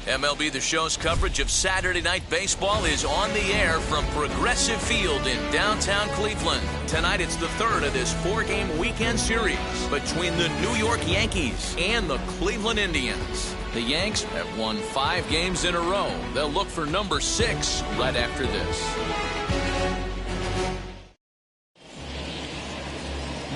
MLB The Show's coverage of Saturday Night Baseball is on the air from Progressive Field in downtown Cleveland. Tonight it's the third of this four-game weekend series between the New York Yankees and the Cleveland Indians. The Yanks have won 5 games in a row. They'll look for number 6 right after this.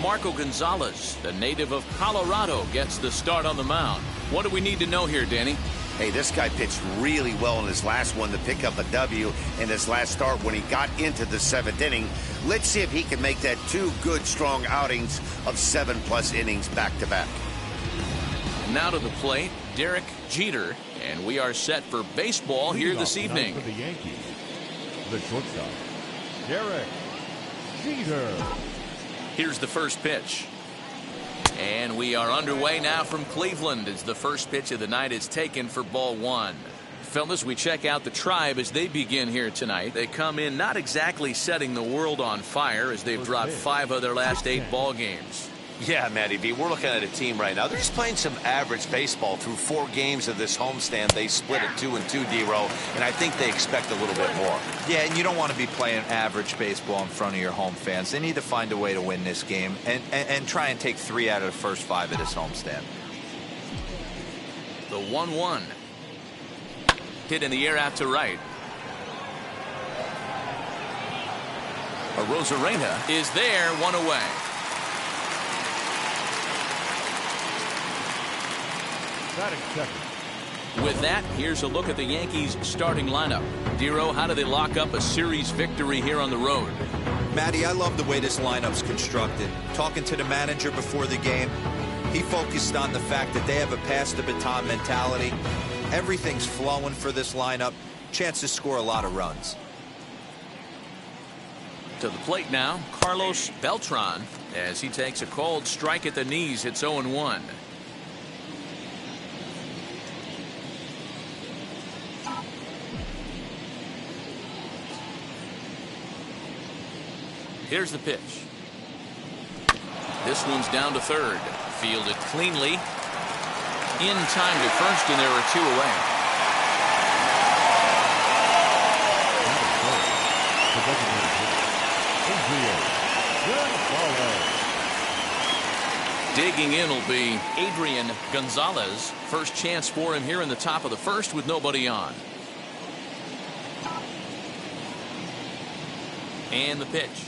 Marco Gonzales, the native of Colorado, gets the start on the mound. What do we need to know here, Danny? Hey, this guy pitched really well in his last one to pick up a W in his last start when he got into the 7th inning. Let's see if he can make that 2 good, strong outings of 7+ innings back-to-back. Now to the plate, Derek Jeter, and we are set for baseball here this evening. For the Yankees, the shortstop, Derek Jeter. Here's the first pitch. And we are underway now from Cleveland as the first pitch of the night is taken for ball 1. Fellas, we check out the Tribe as they begin here tonight. They come in not exactly setting the world on fire as they've dropped 5 of their last 8 ball games. Yeah, Matty B, we're looking at a team right now. They're just playing some average baseball through 4 games of this homestand. They split at 2-2, D-Row, and I think they expect a little bit more. Yeah, and you don't want to be playing average baseball in front of your home fans. They need to find a way to win this game and try and take 3 out of the first 5 of this homestand. The 1-1. Hit in the air out to right. Arozarena is there, 1 away. With that, here's a look at the Yankees starting lineup. Dero, how do they lock up a series victory here on the road? Matty, I love the way this lineup's constructed. Talking to the manager before the game, he focused on the fact that they have a pass the baton mentality. Everything's flowing for this lineup. Chance to score a lot of runs. To the plate now, Carlos Beltran, as he takes a cold strike at the knees. It's 0-1. Here's the pitch. This one's down to third. Fielded cleanly. In time to first, and there are 2 away. Digging in will be Adrian Gonzales. First chance for him here in the top of the first with nobody on. And the pitch.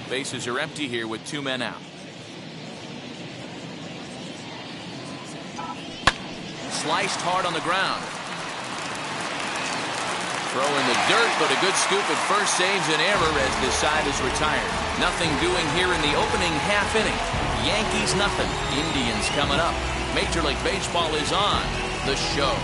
Bases are empty here with 2 men out. Sliced hard on the ground. Throw in the dirt, but a good scoop at first saves an error as this side is retired. Nothing doing here in the opening half inning. Yankees nothing. Indians coming up. Major League Baseball is on the show.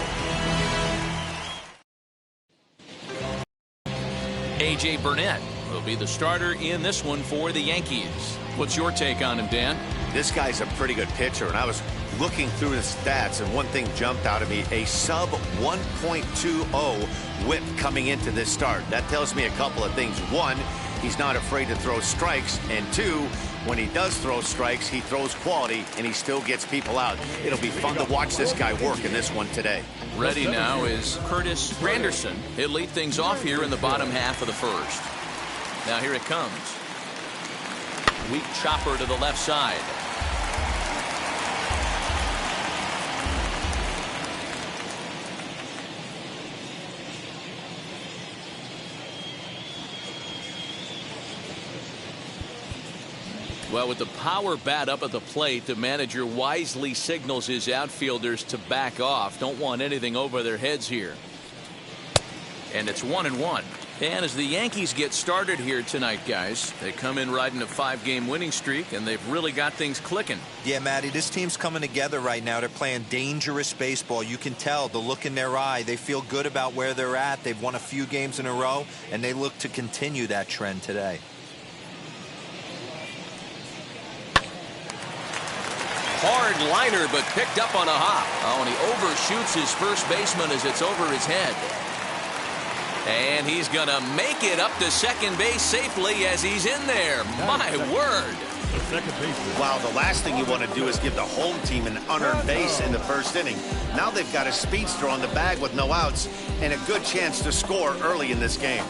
A.J. Burnett will be the starter in this one for the Yankees. What's your take on him, Dan? This guy's a pretty good pitcher, and I was looking through his stats, and one thing jumped out at me: a sub 1.20 whip coming into this start. That tells me a couple of things. 1, he's not afraid to throw strikes, and 2, when he does throw strikes, he throws quality, and he still gets people out. It'll be fun to watch this guy work in this one today. Ready now is Curtis Granderson. He'll lead things off here in the bottom half of the first. Now here it comes. Weak chopper to the left side. Well, with the power bat up at the plate, the manager wisely signals his outfielders to back off. Don't want anything over their heads here. And it's 1-1. And as the Yankees get started here tonight, guys, they come in riding a 5-game winning streak, and they've really got things clicking. Yeah, Matty, this team's coming together right now. They're playing dangerous baseball. You can tell the look in their eye. They feel good about where they're at. They've won a few games in a row, and they look to continue that trend today. Hard liner, but picked up on a hop. Oh, and he overshoots his first baseman as it's over his head. And he's going to make it up to second base safely as he's in there. My word. The second baseman. Wow, the last thing you want to do is give the home team an unearned base in the first inning. Now they've got a speedster on the bag with no outs and a good chance to score early in this game.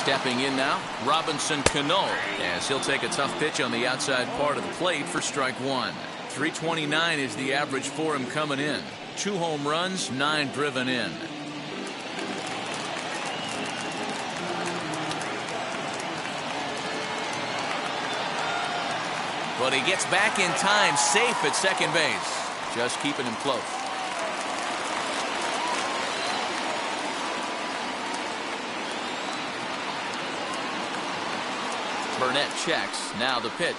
Stepping in now, Robinson Cano, as he'll take a tough pitch on the outside part of the plate for strike one. 329 is the average for him coming in. 2 home runs, 9 driven in. But he gets back in time, safe at second base. Just keeping him close. Burnett checks. Now the pitch.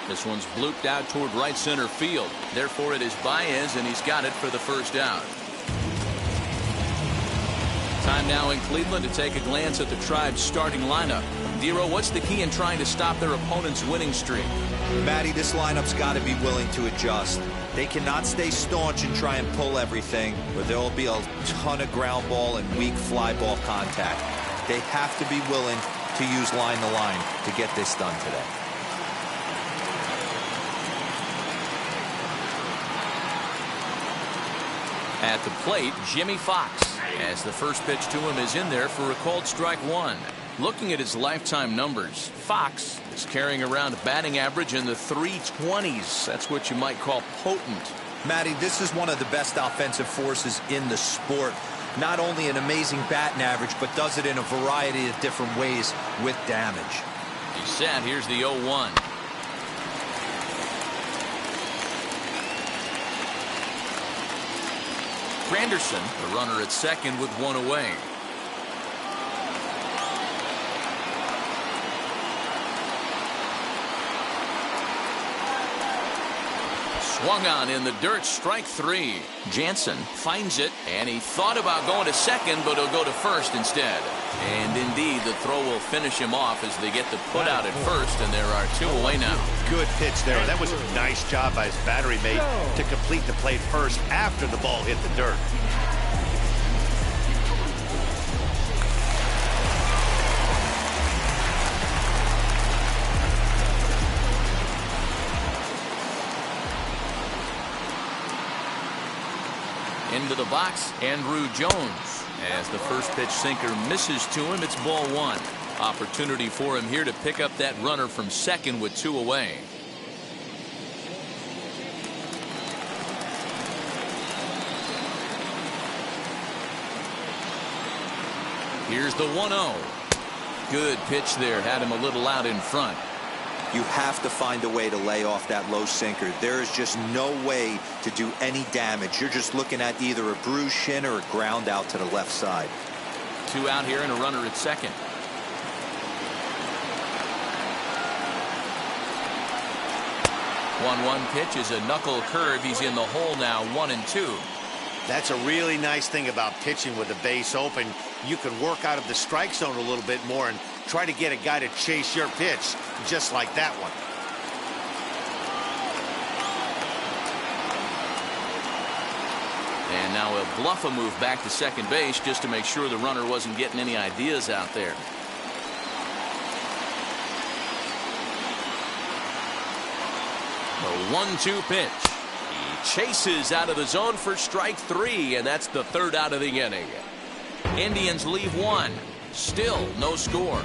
This one's blooped out toward right center field. Therefore, it is Baez, and he's got it for the first out. Time now in Cleveland to take a glance at the Tribe's starting lineup. Dero, what's the key in trying to stop their opponent's winning streak? Matty, this lineup's got to be willing to adjust. They cannot stay staunch and try and pull everything, or there will be a ton of ground ball and weak fly ball contact. They have to be willing to use line to line to get this done today. At the plate, Jimmy Fox, as the first pitch to him is in there for a called strike one. Looking at his lifetime numbers, Fox is carrying around a batting average in the 320s. That's what you might call potent. Matty, this is one of the best offensive forces in the sport. Not only an amazing batting average, but does it in a variety of different ways with damage. He's set. Here's the 0-1. Granderson, the runner at second with one away. Swung on in the dirt, strike three. Jansen finds it, and he thought about going to second, but he'll go to first instead. And indeed, the throw will finish him off as they get the put out at first, and there are 2 away now. Good pitch there. That was a nice job by his battery mate to complete the play first after the ball hit the dirt. Into the box, Andrew Jones. As the first pitch sinker misses to him, it's ball one. Opportunity for him here to pick up that runner from second with 2 away. Here's the 1-0. Good pitch there. Had him a little out in front. You have to find a way to lay off that low sinker. There is just no way to do any damage. You're just looking at either a bruised shin or a ground out to the left side. 2 out here and a runner at second. One pitch is a knuckle curve. He's in the hole now, 1-2. That's a really nice thing about pitching with the base open. You can work out of the strike zone a little bit more and try to get a guy to chase your pitch, just like that one. And now he'll bluff a move back to second base just to make sure the runner wasn't getting any ideas out there. The 1-2 pitch. He chases out of the zone for strike three, and that's the third out of the inning. Indians leave one. Still no score.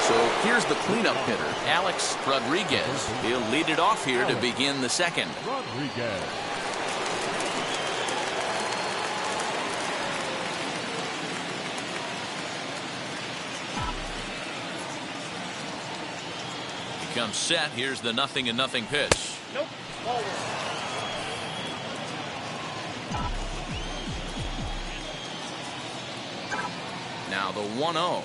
So here's the cleanup hitter, Alex Rodriguez. He'll lead it off here to begin the second. Rodriguez. Comes set. Here's the 0-0 pitch. Nope. Now the 1-0.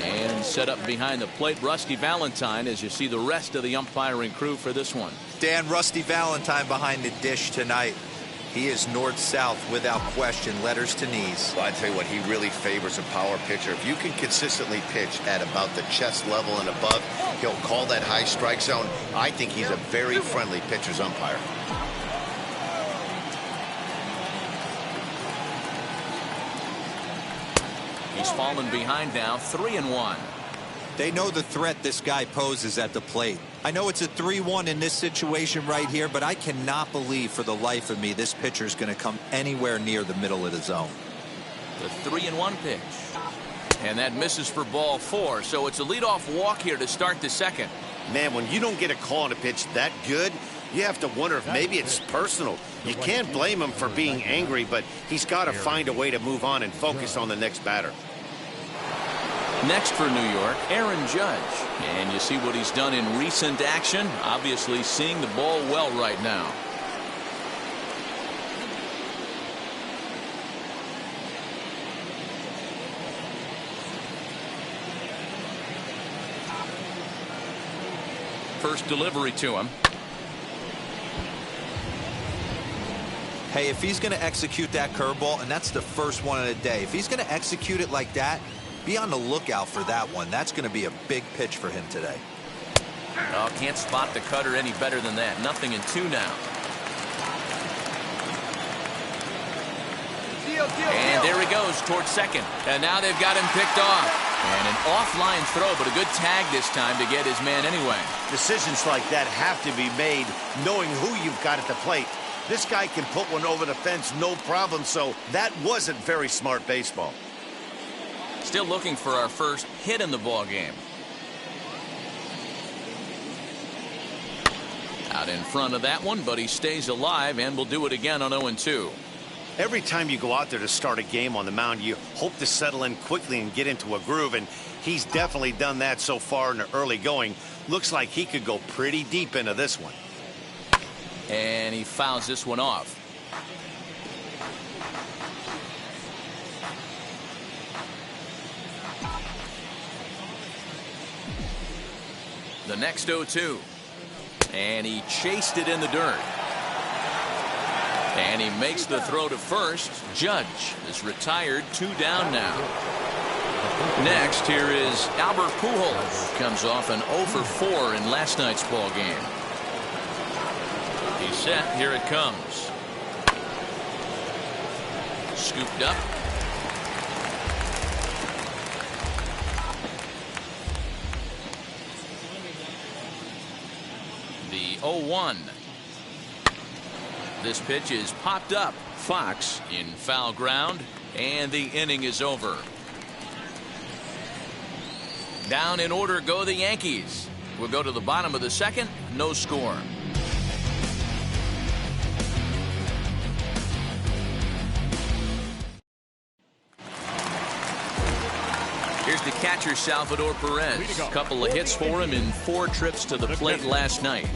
And set up behind the plate, Rusty Valentine, as you see the rest of the umpiring crew for this one. Dan, Rusty Valentine behind the dish tonight. He is north-south without question, letters to knees. Well, I tell you what, he really favors a power pitcher. If you can consistently pitch at about the chest level and above, he'll call that high strike zone. I think he's a very friendly pitcher's umpire. He's fallen behind now, 3-1. They know the threat this guy poses at the plate. I know it's a 3-1 in this situation right here, but I cannot believe for the life of me this pitcher is going to come anywhere near the middle of the zone. The 3-1 pitch. And that misses for ball 4, so it's a leadoff walk here to start the second. Man, when you don't get a call on a pitch that good, you have to wonder if maybe it's personal. You can't blame him for being angry, but he's got to find a way to move on and focus on the next batter. Next for New York, Aaron Judge. And you see what he's done in recent action. Obviously seeing the ball well right now. First delivery to him. Hey, if he's going to execute that curveball, and that's the first one of the day, if he's going to execute it like that, be on the lookout for that one. That's going to be a big pitch for him today. Oh, can't spot the cutter any better than that. 0-2 now. And there he goes towards second. And now they've got him picked off. And an offline throw, but a good tag this time to get his man anyway. Decisions like that have to be made knowing who you've got at the plate. This guy can put one over the fence, no problem, so that wasn't very smart baseball. Still looking for our first hit in the ball game. Out in front of that one, but he stays alive and will do it again on 0-2. Every time you go out there to start a game on the mound, you hope to settle in quickly and get into a groove, and he's definitely done that so far in the early going. Looks like he could go pretty deep into this one. And he fouls this one off. The next 0-2. And he chased it in the dirt. And he makes the throw to first. Judge is retired, 2 down now. Next, here is Albert Pujols. Comes off an 0-for-4 in last night's ball game. He's set. Here it comes. Scooped up. The 0-1. This pitch is popped up. Fox in foul ground, and the inning is over. Down in order go the Yankees. We'll go to the bottom of the second. No score. Here's the catcher, Salvador Perez. A couple of hits for him in 4 trips to the plate last night.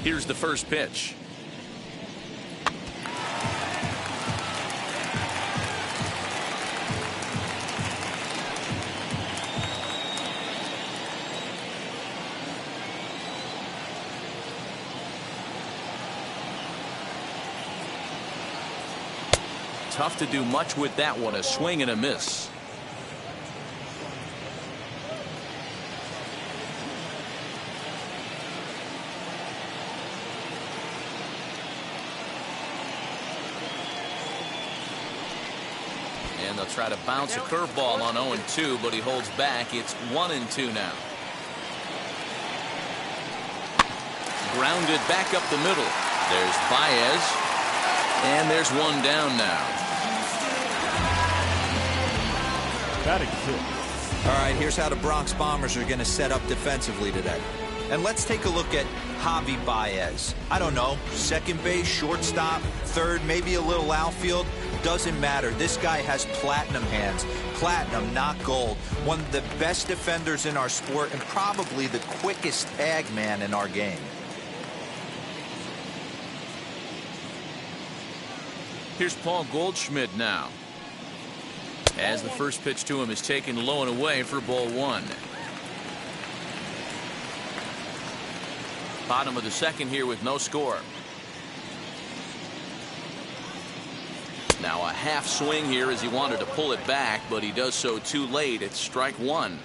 Here's the first pitch. Tough to do much with that one. A swing and a miss. And they'll try to bounce a curveball on 0-2, but he holds back. It's 1-2 now. Grounded back up the middle. There's Baez. And there's one down now. Batting 6. All right, here's how the Bronx Bombers are going to set up defensively today. And let's take a look at Javi Baez. I don't know, second base, shortstop, third, maybe a little outfield. doesn't matter. This guy has platinum hands. Platinum, not gold. One of the best defenders in our sport and probably the quickest tag man in our game. Here's Paul Goldschmidt now, as the first pitch to him is taken low and away for ball one. Bottom of the second here with no score. Now a half swing here as he wanted to pull it back, but he does so too late. It's strike one.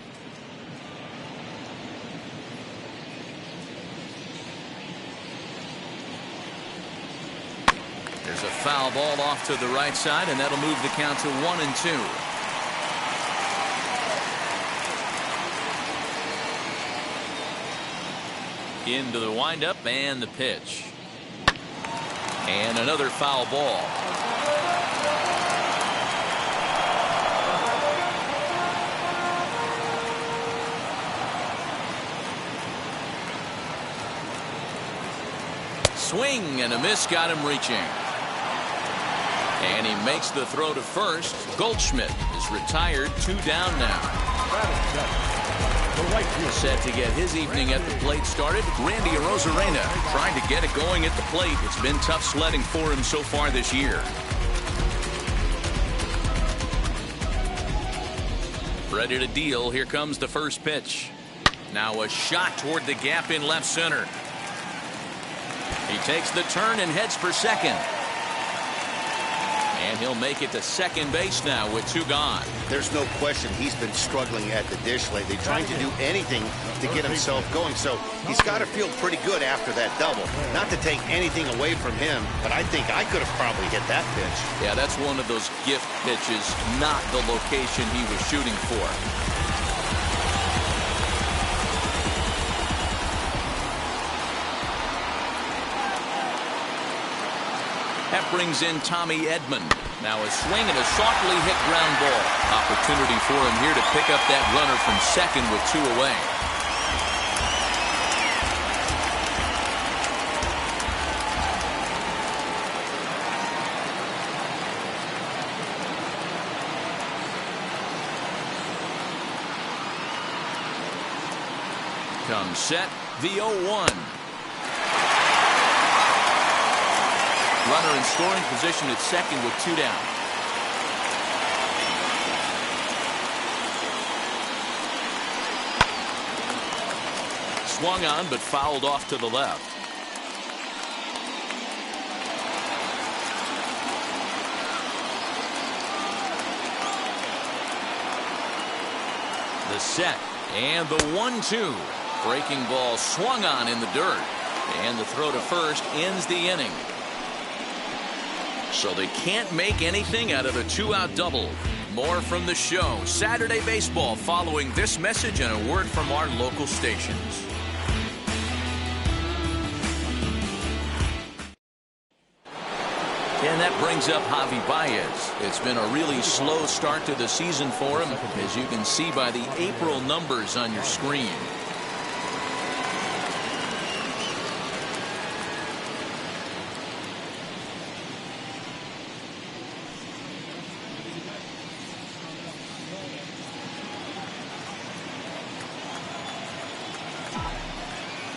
There's a foul ball off to the right side, and that'll move the count to 1-2. Into the windup and the pitch. And another foul ball. Swing and a miss got him reaching. And he makes the throw to first. Goldschmidt is retired, 2 down now. Set to get his evening at the plate started, Randy Arozarena trying to get it going at the plate. It's been tough sledding for him so far this year. Ready to deal. Here comes the first pitch. Now a shot toward the gap in left center. He takes the turn and heads for second. And he'll make it to second base now with 2 gone. There's no question he's been struggling at the dish lately, trying to do anything to get himself going. So he's got to feel pretty good after that double. Not to take anything away from him, but I think I could have probably hit that pitch. Yeah, that's one of those gift pitches, not the location he was shooting for. That brings in Tommy Edman. Now a swing and a softly hit ground ball. Opportunity for him here to pick up that runner from second with 2 away. Comes set, the 0-1. Runner in scoring position at second with 2 down. Swung on but fouled off to the left. The set and the 1-2. Breaking ball swung on in the dirt. And the throw to first ends the inning. So they can't make anything out of a 2-out double. More from the show. Saturday Baseball following this message and a word from our local stations. And that brings up Javi Baez. It's been a really slow start to the season for him, as you can see by the April numbers on your screen.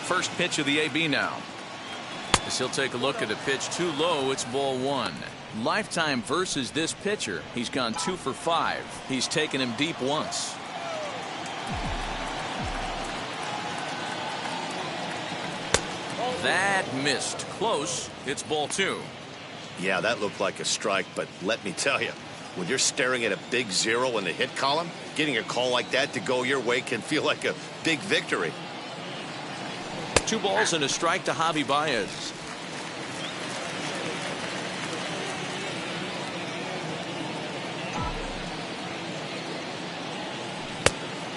First pitch of the AB now. As he'll take a look at a pitch too low, it's ball 1. Lifetime versus this pitcher. He's gone 2 for 5. He's taken him deep once. That missed. Close. It's ball 2. Yeah, that looked like a strike, but let me tell you, when you're staring at a big 0 in the hit column, getting a call like that to go your way can feel like a big victory. 2 balls and a strike to Javi Baez.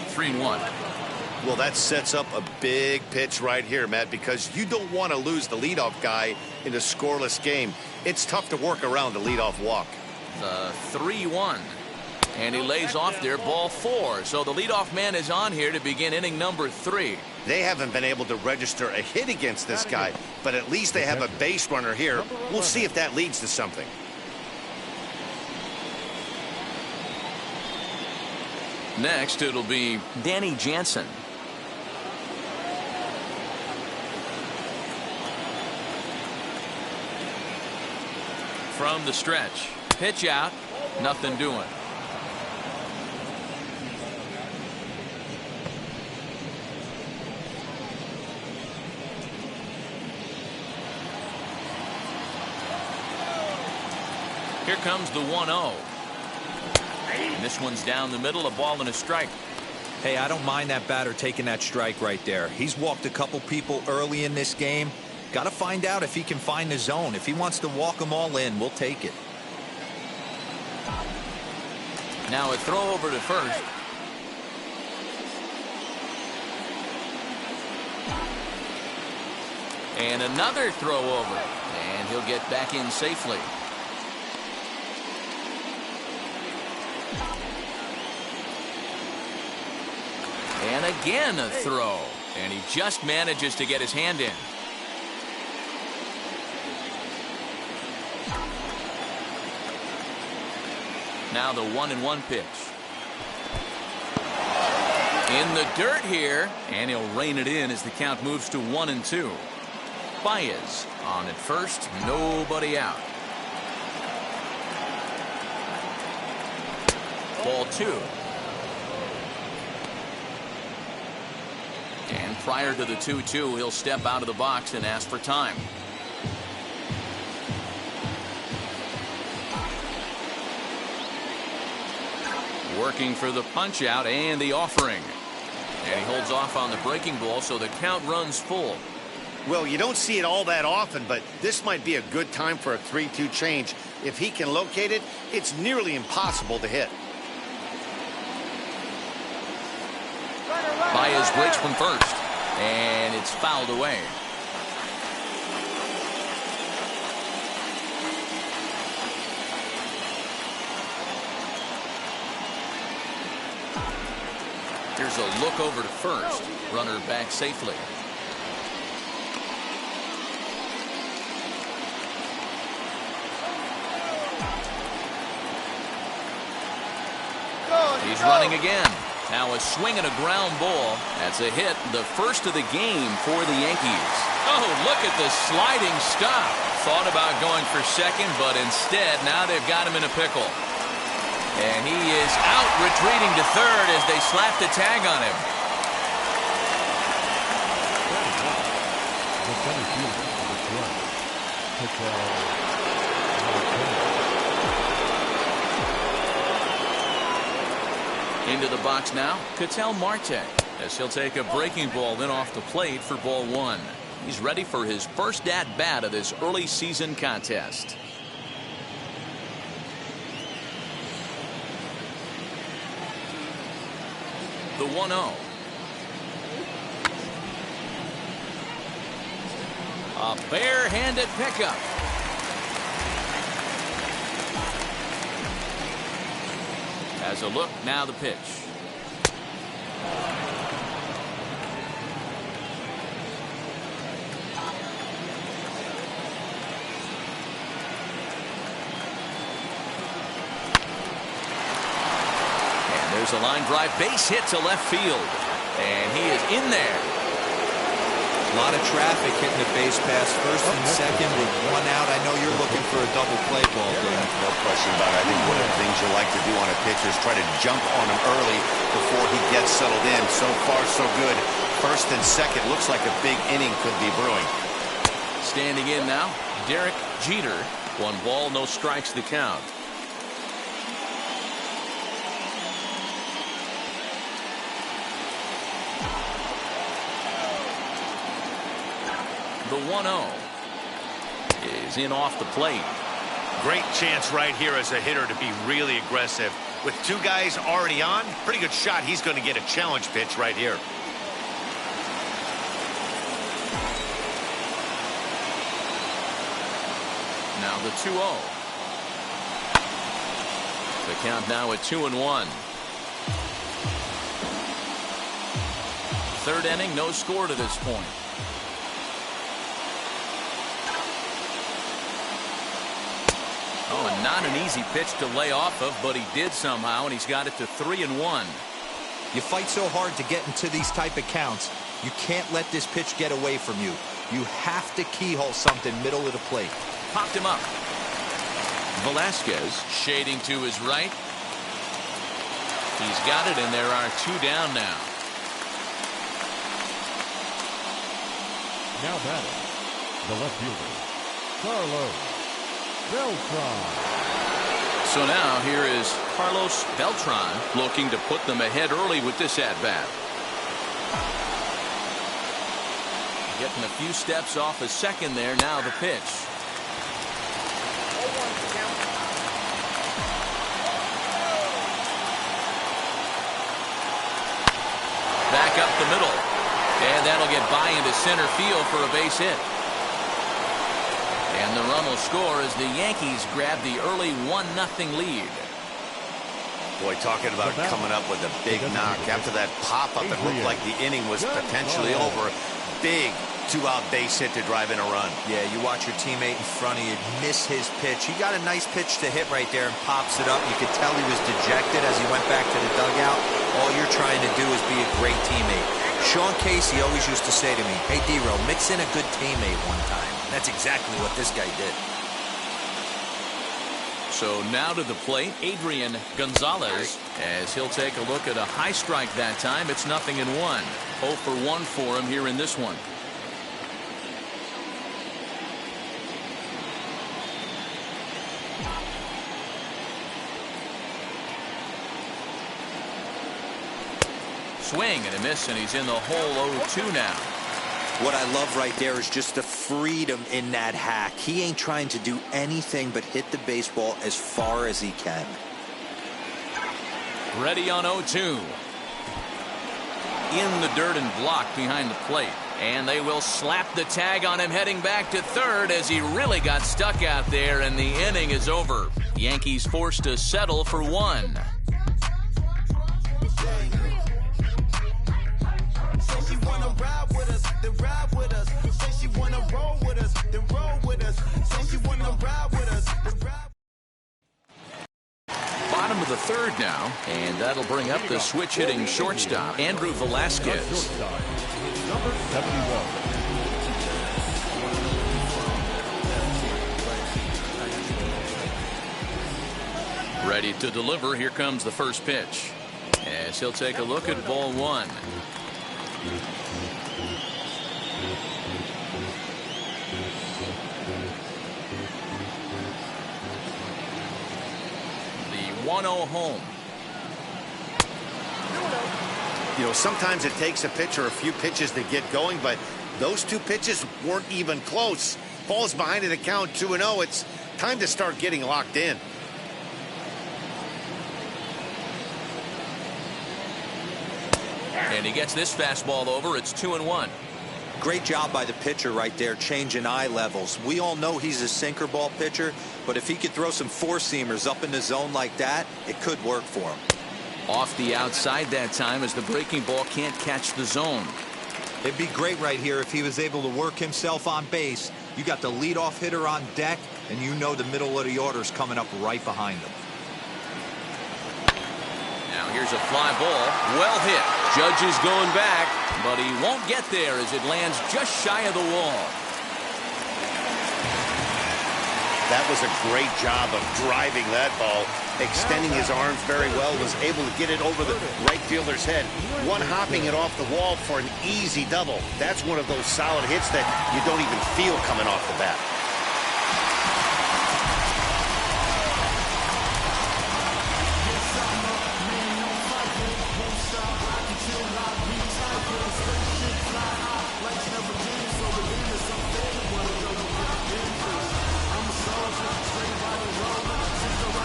Three and 1. Well, that sets up a big pitch right here, Matt, because you don't want to lose the leadoff guy in a scoreless game. It's tough to work around the leadoff walk. The 3-1. And he lays off there, ball 4. So the leadoff man is on here to begin inning number 3. They haven't been able to register a hit against this guy, but at least they have a base runner here. We'll see if that leads to something. Next, it'll be Danny Jansen. From the stretch. Pitch out. Nothing doing. Here comes the 1-0. And this one's down the middle, a ball and a strike. Hey, I don't mind that batter taking that strike right there. He's walked a couple people early in this game. Got to find out if he can find the zone. If he wants to walk them all in, we'll take it. Now a throw over to first. And another throw over. And he'll get back in safely. And again a throw. And he just manages to get his hand in. Now the 1-1 pitch. In the dirt here. And he'll rein it in as the count moves to 1-2. Baez on at first. Nobody out. Ball 2. And prior to the 2-2, he'll step out of the box and ask for time. Working for the punch out and the offering. And he holds off on the breaking ball, so the count runs full. Well, you don't see it all that often, but this might be a good time for a 3-2 change. If he can locate it, it's nearly impossible to hit. Baez breaks from first, and it's fouled away. Here's a look over to first. Runner back safely. He's running again. Now a swing and a ground ball. That's a hit, the first of the game for the Yankees. Oh, look at the sliding stop. Thought about going for second, but instead now they've got him in a pickle. And he is out, retreating to third as they slap the tag on him. Into the box now, Ketel Marte, as he'll take a breaking ball then off the plate for ball 1. He's ready for his first at-bat of this early season contest. The 1-0. A bare-handed pickup. As a look, now the pitch. And there's a line drive base hit to left field. And he is in there. A lot of traffic hitting the base pass first and second with 1 out. I know you're looking for a double play ball. No question about it. I think one of the things you like to do on a pitcher is try to jump on him early before he gets settled in. So far, so good. First and second, looks like a big inning could be brewing. Standing in now, Derek Jeter. 1 ball, no strikes the count. The 1-0 is in off the plate. Great chance right here as a hitter to be really aggressive. With 2 guys already on, pretty good shot. He's going to get a challenge pitch right here. Now the 2-0. The count now at 2-1. Third inning, no score to this point. Oh, and not an easy pitch to lay off of, but he did somehow, and he's got it to 3-1. You fight so hard to get into these type of counts. You can't let this pitch get away from you. You have to keyhole something middle of the plate. Popped him up. Velasquez shading to his right. He's got it, and there are 2 down now. Now batting, the left fielder, Carlos Beltran. So now here is Carlos Beltran looking to put them ahead early with this at-bat. Getting a few steps off a second there. Now the pitch. Back up the middle. And that'll get by into center field for a base hit. And the run will score as the Yankees grab the early 1-0 lead. Boy, talking about coming up with a big knock. After that pop-up, it looked like the inning was potentially over. Big 2-out base hit to drive in a run. Yeah, you watch your teammate in front of you miss his pitch. He got a nice pitch to hit right there and pops it up. You could tell he was dejected as he went back to the dugout. All you're trying to do is be a great teammate. Sean Casey always used to say to me, hey, D-Row, mix in a good teammate one time. That's exactly what this guy did. So now to the plate, Adrian Gonzales, as he'll take a look at a high strike that time. It's 0-1. 0 for 1 for him here in this one. Swing and a miss, and he's in the hole 0-2 now. What I love right there is just the freedom in that hack. He ain't trying to do anything but hit the baseball as far as he can. Ready on 0-2. In the dirt and blocked behind the plate. And they will slap the tag on him heading back to third as he really got stuck out there, and the inning is over. Yankees forced to settle for 1. Bottom of the third now, and that'll bring up the switch hitting shortstop, Andrew Velasquez. Shortstop, number 71. Ready to deliver. Here comes the first pitch. As he'll take a look at ball 1. The 1-0 home. You know, sometimes it takes a pitcher a few pitches to get going, but those 2 pitches weren't even close. Falls behind in the count 2-0. It's time to start getting locked in. And he gets this fastball over. It's 2-1. Great job by the pitcher right there, changing eye levels. We all know he's a sinker ball pitcher, but if he could throw some four-seamers up in the zone like that, it could work for him. Off the outside that time as the breaking ball can't catch the zone. It'd be great right here if he was able to work himself on base. You got the leadoff hitter on deck, and you know the middle of the order's coming up right behind him. Now here's a fly ball. Well hit. Judge is going back, but he won't get there as it lands just shy of the wall. That was a great job of driving that ball, extending his arms very well, was able to get it over the right fielder's head. One hopping it off the wall for an easy double. That's one of those solid hits that you don't even feel coming off the bat.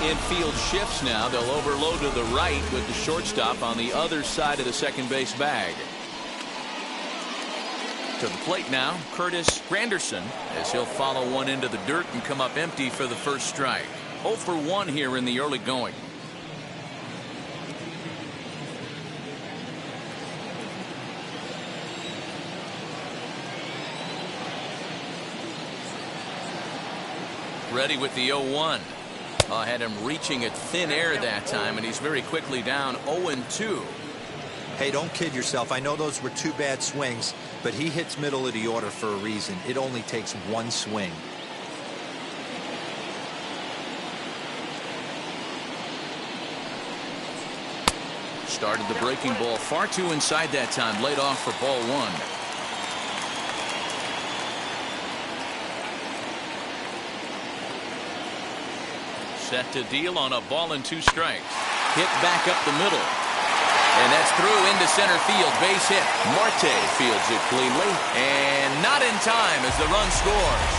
Infield shifts now. They'll overload to the right with the shortstop on the other side of the second base bag. To the plate now, Curtis Granderson, as he'll follow one into the dirt and come up empty for the first strike. 0 for 1 here in the early going. Ready with the 0-1. Had him reaching at thin air that time, and he's very quickly down 0-2. Hey, don't kid yourself. I know those were 2 bad swings, but he hits middle of the order for a reason. It only takes 1 swing. Started the breaking ball far too inside that time. Laid off for ball 1. Set to deal on a ball and 2 strikes. Hit back up the middle. And that's through into center field. Base hit. Marte fields it cleanly. And not in time as the run scores.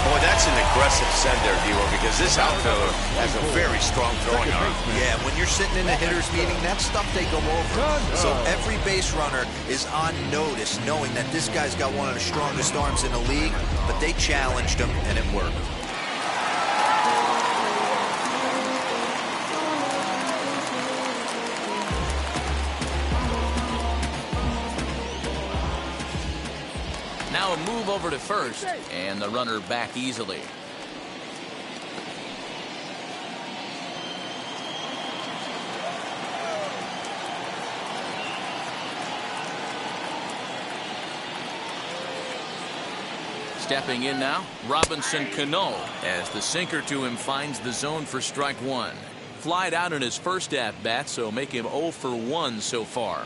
Boy, that's an aggressive send there, D-Row, because this outfielder has a very strong throwing arm. Yeah, when you're sitting in a hitter's meeting, that stuff they go over. So every base runner is on notice, knowing that this guy's got one of the strongest arms in the league, but they challenged him, and it worked. Now a move over to first, and the runner back easily. Stepping in now, Robinson Cano, as the sinker to him finds the zone for strike 1. Flied out in his first at-bat, so make him 0 for 1 so far.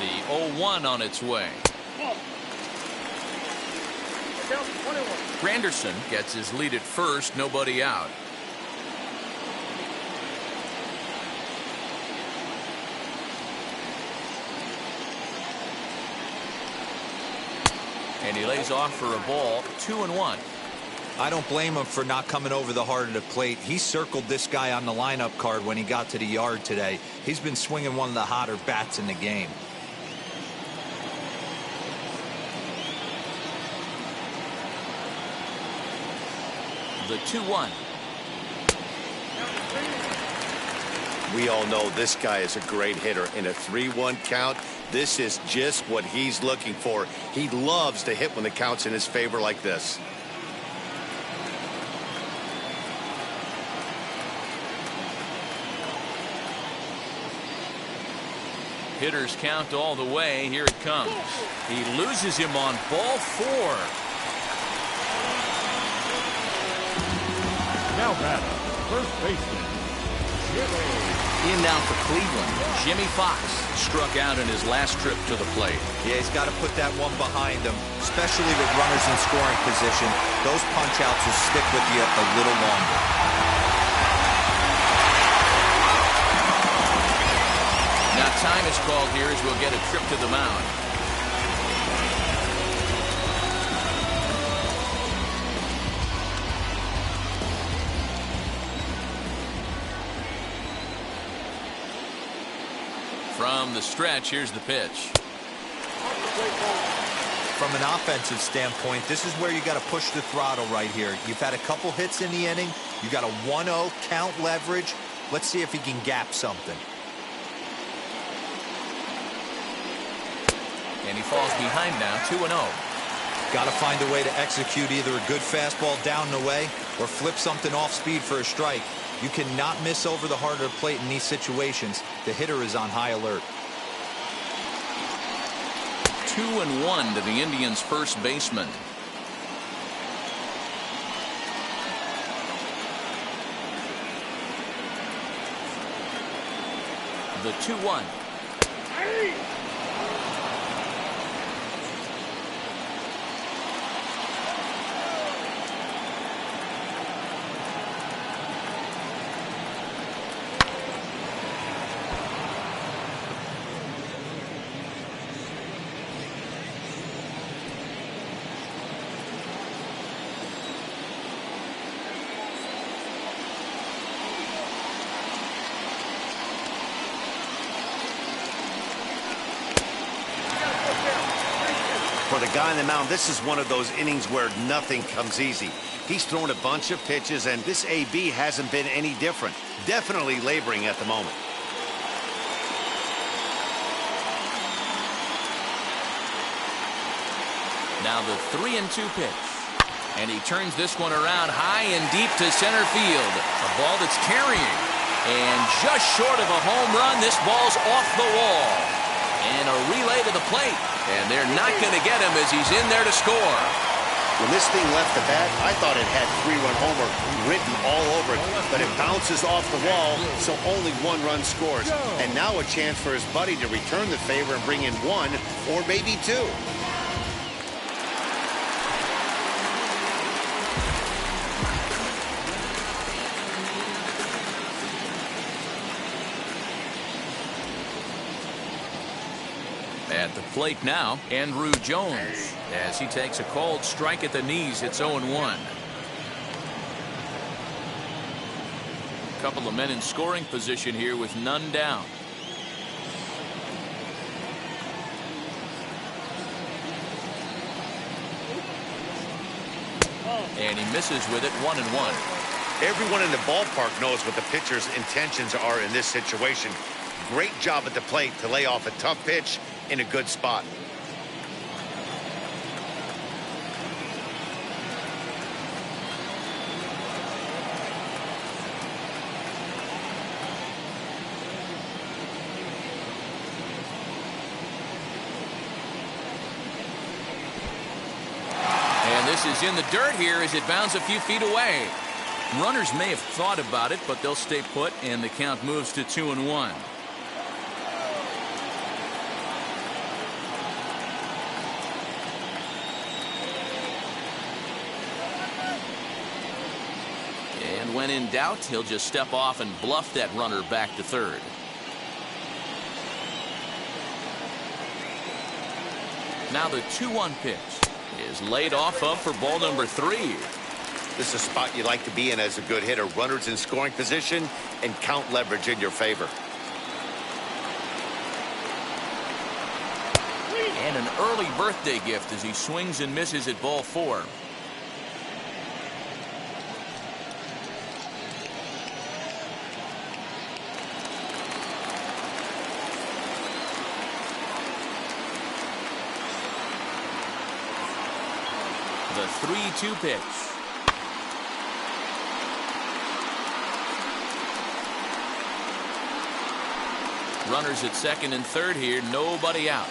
The 0-1 on its way. Granderson gets his lead at first, nobody out. And he lays off for a ball, 2-1. I don't blame him for not coming over the heart of the plate. He circled this guy on the lineup card when he got to the yard today. He's been swinging one of the hotter bats in the game. The 2-1. We all know this guy is a great hitter. In a 3-1 count, this is just what he's looking for. He loves to hit when the count's in his favor like this. Hitters count all the way. Here it comes. He loses him on ball 4. Now batter, first baseman, Jimmy. In now for Cleveland, Jimmy Fox struck out in his last trip to the plate. Yeah, he's got to put that one behind him, especially with runners in scoring position. Those punch-outs will stick with you a little longer. Now time is called here as we'll get a trip to the mound. From the stretch, here's the pitch. From an offensive standpoint, this is where you got to push the throttle right here. You've had a couple hits in the inning. You got a 1-0 count leverage. Let's see if he can gap something. And he falls behind now, 2-0. Got to find a way to execute either a good fastball down and away or flip something off speed for a strike. You cannot miss over the heart of the plate in these situations. The hitter is on high alert. 2-1 to the Indians' first baseman. The 2-1. For the guy on the mound, this is one of those innings where nothing comes easy. He's thrown a bunch of pitches, and this AB hasn't been any different. Definitely laboring at the moment. Now the 3-2 pitch. And he turns this one around high and deep to center field. A ball that's carrying. And just short of a home run, this ball's off the wall. And a relay to the plate. And they're not going to get him as he's in there to score. When this thing left the bat, I thought it had 3-run homer written all over it. But it bounces off the wall, so only 1 run scores. And now a chance for his buddy to return the favor and bring in 1 or maybe 2. At the plate now, Andrew Jones, as he takes a cold strike at the knees. It's 0-1. A couple of men in scoring position here with none down. And he misses with it. 1-1. Everyone in the ballpark knows what the pitcher's intentions are in this situation. Great job at the plate to lay off a tough pitch in a good spot. And this is in the dirt here as it bounds a few feet away. Runners may have thought about it, but they'll stay put, and the count moves to 2-1. And when in doubt, he'll just step off and bluff that runner back to third. Now the 2-1 pitch is laid off of for ball number 3. This is a spot you like to be in as a good hitter. Runners in scoring position and count leverage in your favor. And an early birthday gift as he swings and misses at ball 4. The 3-2 pitch. Runners at second and third here, nobody out.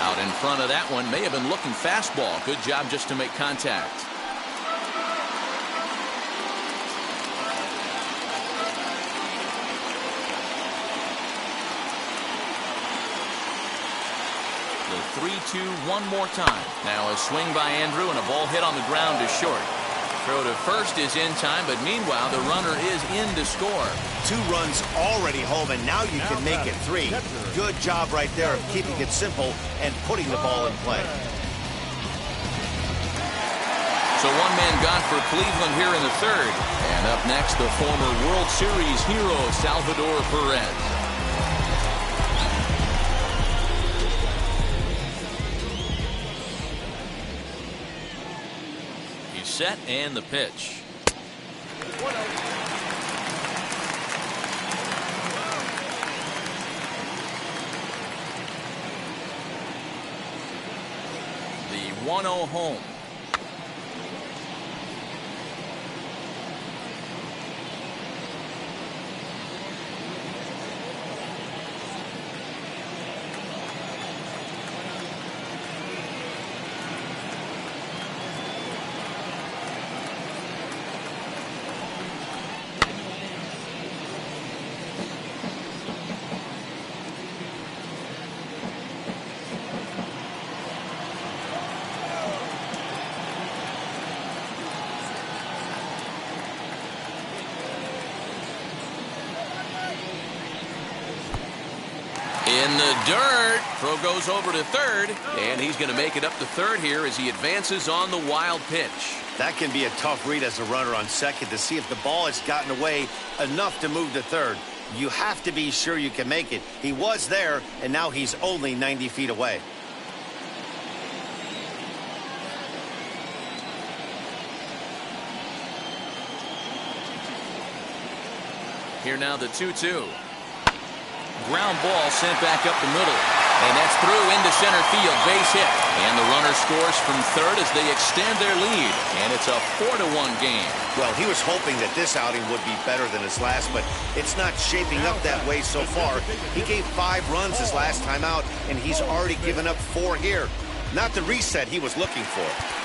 Out in front of that one, may have been looking fastball. Good job just to make contact. The 3-2 one more time. Now a swing by Andrew and a ball hit on the ground to short. Throw to first is in time, but meanwhile the runner is in to score. 2 runs already home, and now you can make it 3. Good job right there of keeping it simple and putting the ball in play. So 1 man gone for Cleveland here in the third. And up next, the former World Series hero, Salvador Perez. He's set and the pitch. The 1-0 home. In the dirt. Throw goes over to third, and he's going to make it up to third here as he advances on the wild pitch. That can be a tough read as a runner on second to see if the ball has gotten away enough to move to third. You have to be sure you can make it. He was there, and now he's only 90 feet away. Here now the 2-2. Ground ball sent back up the middle. And that's through into center field. Base hit. And the runner scores from third as they extend their lead. And it's a 4-1 game. Well, he was hoping that this outing would be better than his last, but it's not shaping up that way so far. He gave 5 runs his last time out, and he's already given up 4 here. Not the reset he was looking for.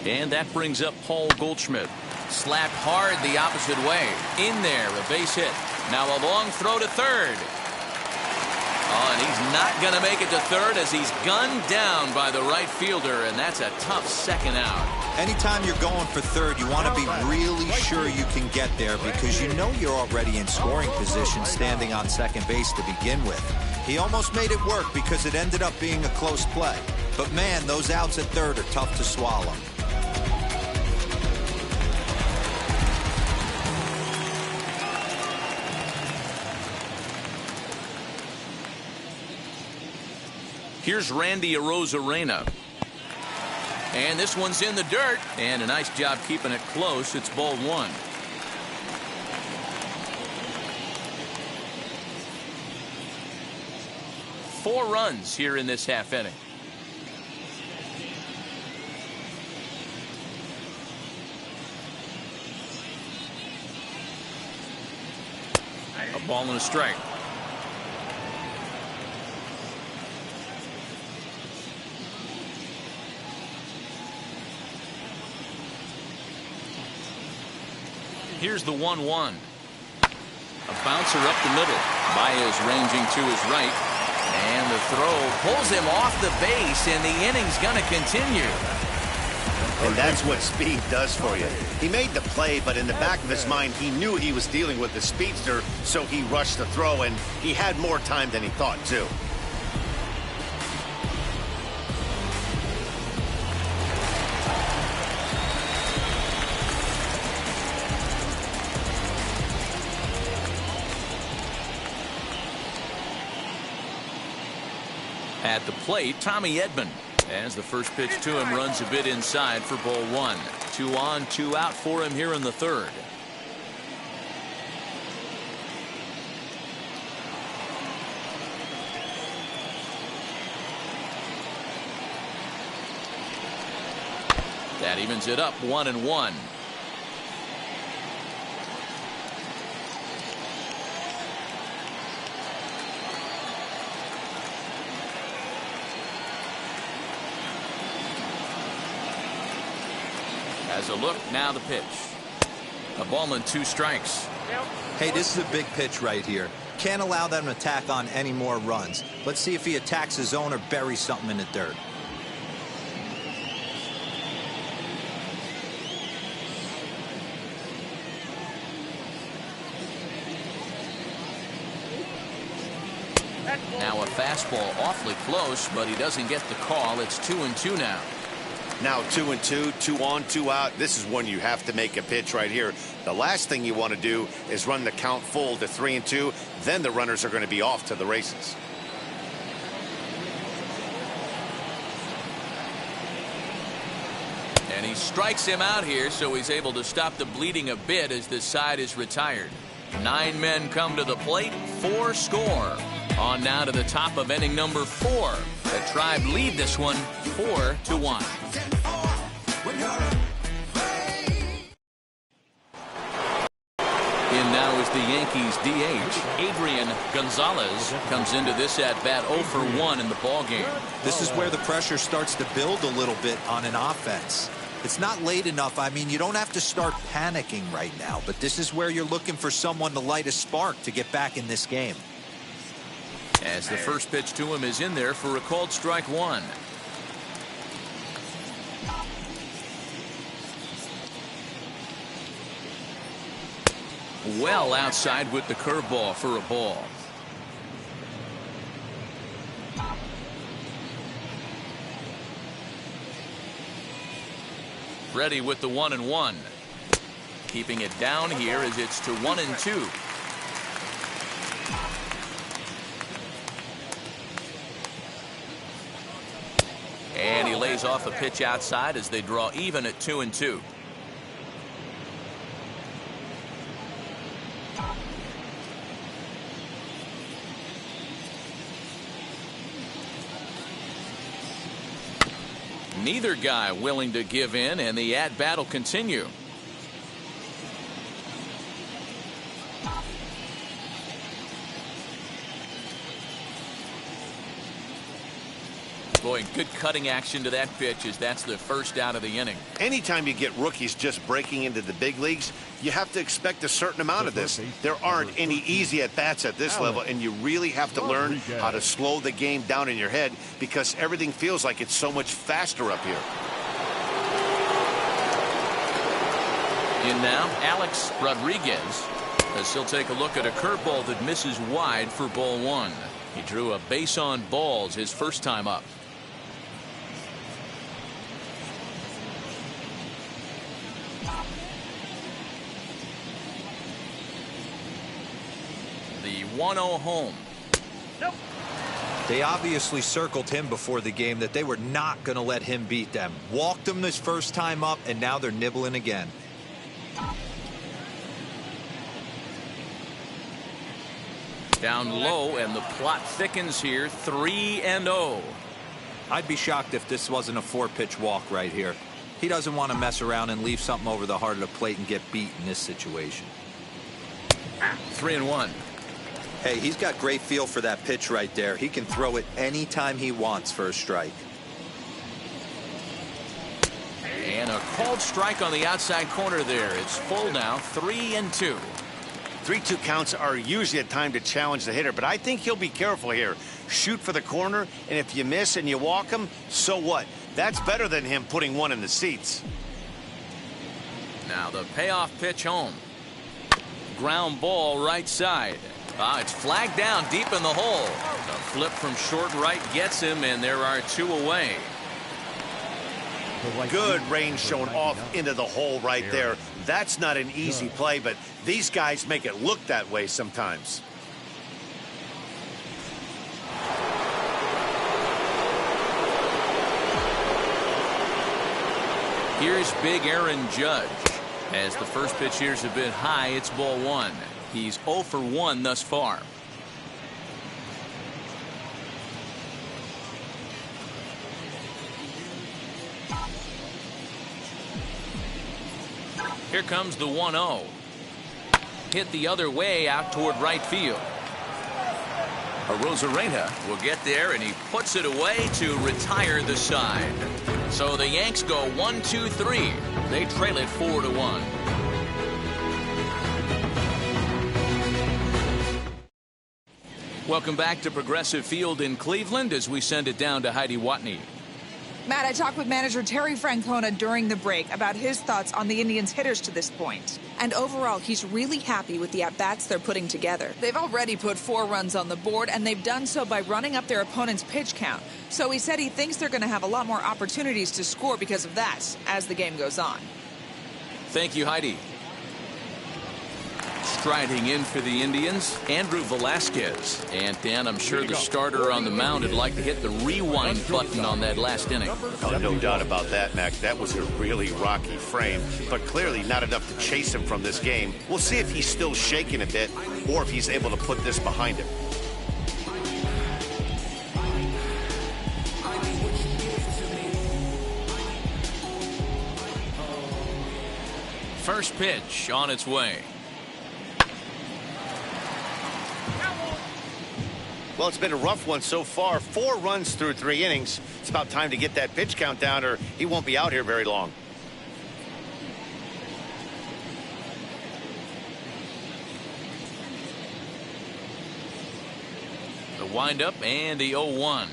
And that brings up Paul Goldschmidt. Slapped hard the opposite way. In there, a base hit. Now a long throw to third. Oh, and he's not going to make it to third as he's gunned down by the right fielder, and that's a tough second out. Anytime you're going for third, you want to be really sure you can get there because you know you're already in scoring position standing on second base to begin with. He almost made it work because it ended up being a close play. But man, those outs at third are tough to swallow. Here's Randy Arozarena. And this one's in the dirt. And a nice job keeping it close. It's ball 1. Four runs here in this half inning. A ball and a strike. Here's the 1-1. A bouncer up the middle. Baez ranging to his right. And the throw pulls him off the base, and the inning's going to continue. And that's what speed does for you. He made the play, but in the back of his mind, he knew he was dealing with the speedster, so he rushed the throw, and he had more time than he thought, too. At the plate, Tommy Edman. As the first pitch to him runs a bit inside for ball 1. 2 on, 2 out for him here in the third. That evens it up 1-1. As a look, now the pitch. A ball and 2 strikes. Hey, this is a big pitch right here. Can't allow them to tack on any more runs. Let's see if he attacks his zone or buries something in the dirt. Now a fastball awfully close, but he doesn't get the call. It's 2-2 now. Now 2-2, 2 on, 2 out. This is one you have to make a pitch right here. The last thing you want to do is run the count full to 3-2. Then the runners are going to be off to the races. And he strikes him out here, so he's able to stop the bleeding a bit as this side is retired. 9 men come to the plate, 4 score. On now to the top of inning number 4. The Tribe lead this one 4-1. In now is the Yankees DH. Adrian Gonzales comes into this at bat 0 for 1 in the ballgame. This is where the pressure starts to build a little bit on an offense. It's not late enough. I mean, you don't have to start panicking right now, but this is where you're looking for someone to light a spark to get back in this game. As the first pitch to him is in there for a called strike 1. Well outside with the curveball for a ball. Ready with the 1-1. Keeping it down here as it's to 1-2. fires off a pitch outside as they draw even at 2-2. Neither guy willing to give in, and the at-bat will continue. Boy, good cutting action to that pitch as that's the first out of the inning. Anytime you get rookies just breaking into the big leagues, you have to expect a certain amount of this. There aren't any easy at-bats at this level, and you really have to learn how to slow the game down in your head because everything feels like it's so much faster up here. In now, Alex Rodriguez, as he'll take a look at a curveball that misses wide for ball one. He drew a base on balls his first time up. The 1-0 home. They obviously circled him before the game that they were not going to let him beat them. Walked him this first time up, and now they're nibbling again. Down low, and the plot thickens here. 3-0. I'd be shocked if this wasn't a 4-pitch walk right here. He doesn't want to mess around and leave something over the heart of the plate and get beat in this situation. 3-1. Hey, he's got great feel for that pitch right there. He can throw it anytime he wants for a strike. And a called strike on the outside corner there. It's full now, 3-2. 3-2 counts are usually a time to challenge the hitter, but I think he'll be careful here. Shoot for the corner, and if you miss and you walk him, so what? That's better than him putting one in the seats. Now the payoff pitch home. Ground ball right side. It's flagged down deep in the hole. The flip from short right gets him, and there are 2 away. Good range shown off into the hole right there. That's not an easy play, but these guys make it look that way sometimes. Here's big Aaron Judge. As the first pitch here's a bit high, it's ball one. He's 0 for 1 thus far. Here comes the 1-0. Hit the other way out toward right field. Arozarena will get there, and he puts it away to retire the side. So the Yanks go 1-2-3. They trail it 4-1. Welcome back to Progressive Field in Cleveland as we send it down to Heidi Watney. Matt, I talked with manager Terry Francona during the break about his thoughts on the Indians' hitters to this point. And overall, he's really happy with the at-bats they're putting together. They've already put 4 runs on the board, and they've done so by running up their opponent's pitch count. So he said he thinks they're going to have a lot more opportunities to score because of that as the game goes on. Thank you, Heidi. Striding in for the Indians, Andrew Velasquez. And Dan, I'm sure the starter on the mound would like to hit the rewind button on that last inning. Oh, no doubt about that, Mac. That was a really rocky frame, but clearly not enough to chase him from this game. We'll see if he's still shaking a bit or if he's able to put this behind him. First pitch on its way. Well, it's been a rough one so far. 4 runs through 3 innings. It's about time to get that pitch count down or he won't be out here very long. The windup and the 0-1.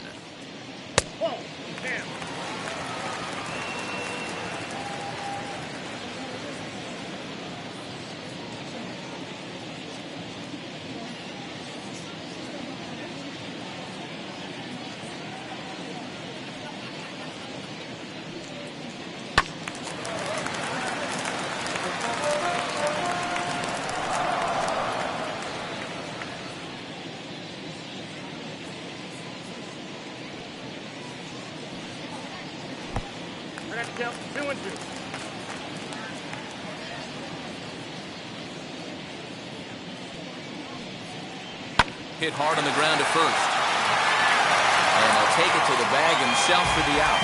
I got to count 2 and 2. Hit hard on the ground to first. And he'll take it to the bag himself for the out.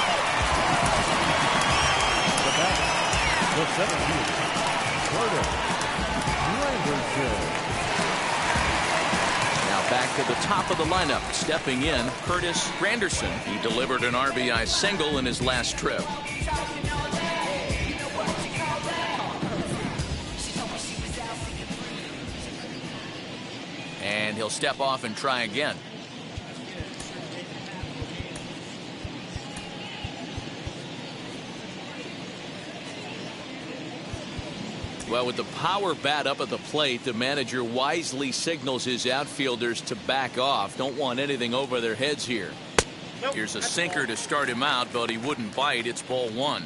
The batter, the 17th, Curtis Granderson. Now back to the top of the lineup. Stepping in, Curtis Granderson. He delivered an RBI single in his last trip. And he'll step off and try again. Well, with the power bat up at the plate, the manager wisely signals his outfielders to back off. Don't want anything over their heads here. Here's a sinker to start him out, but he wouldn't bite. It's ball 1.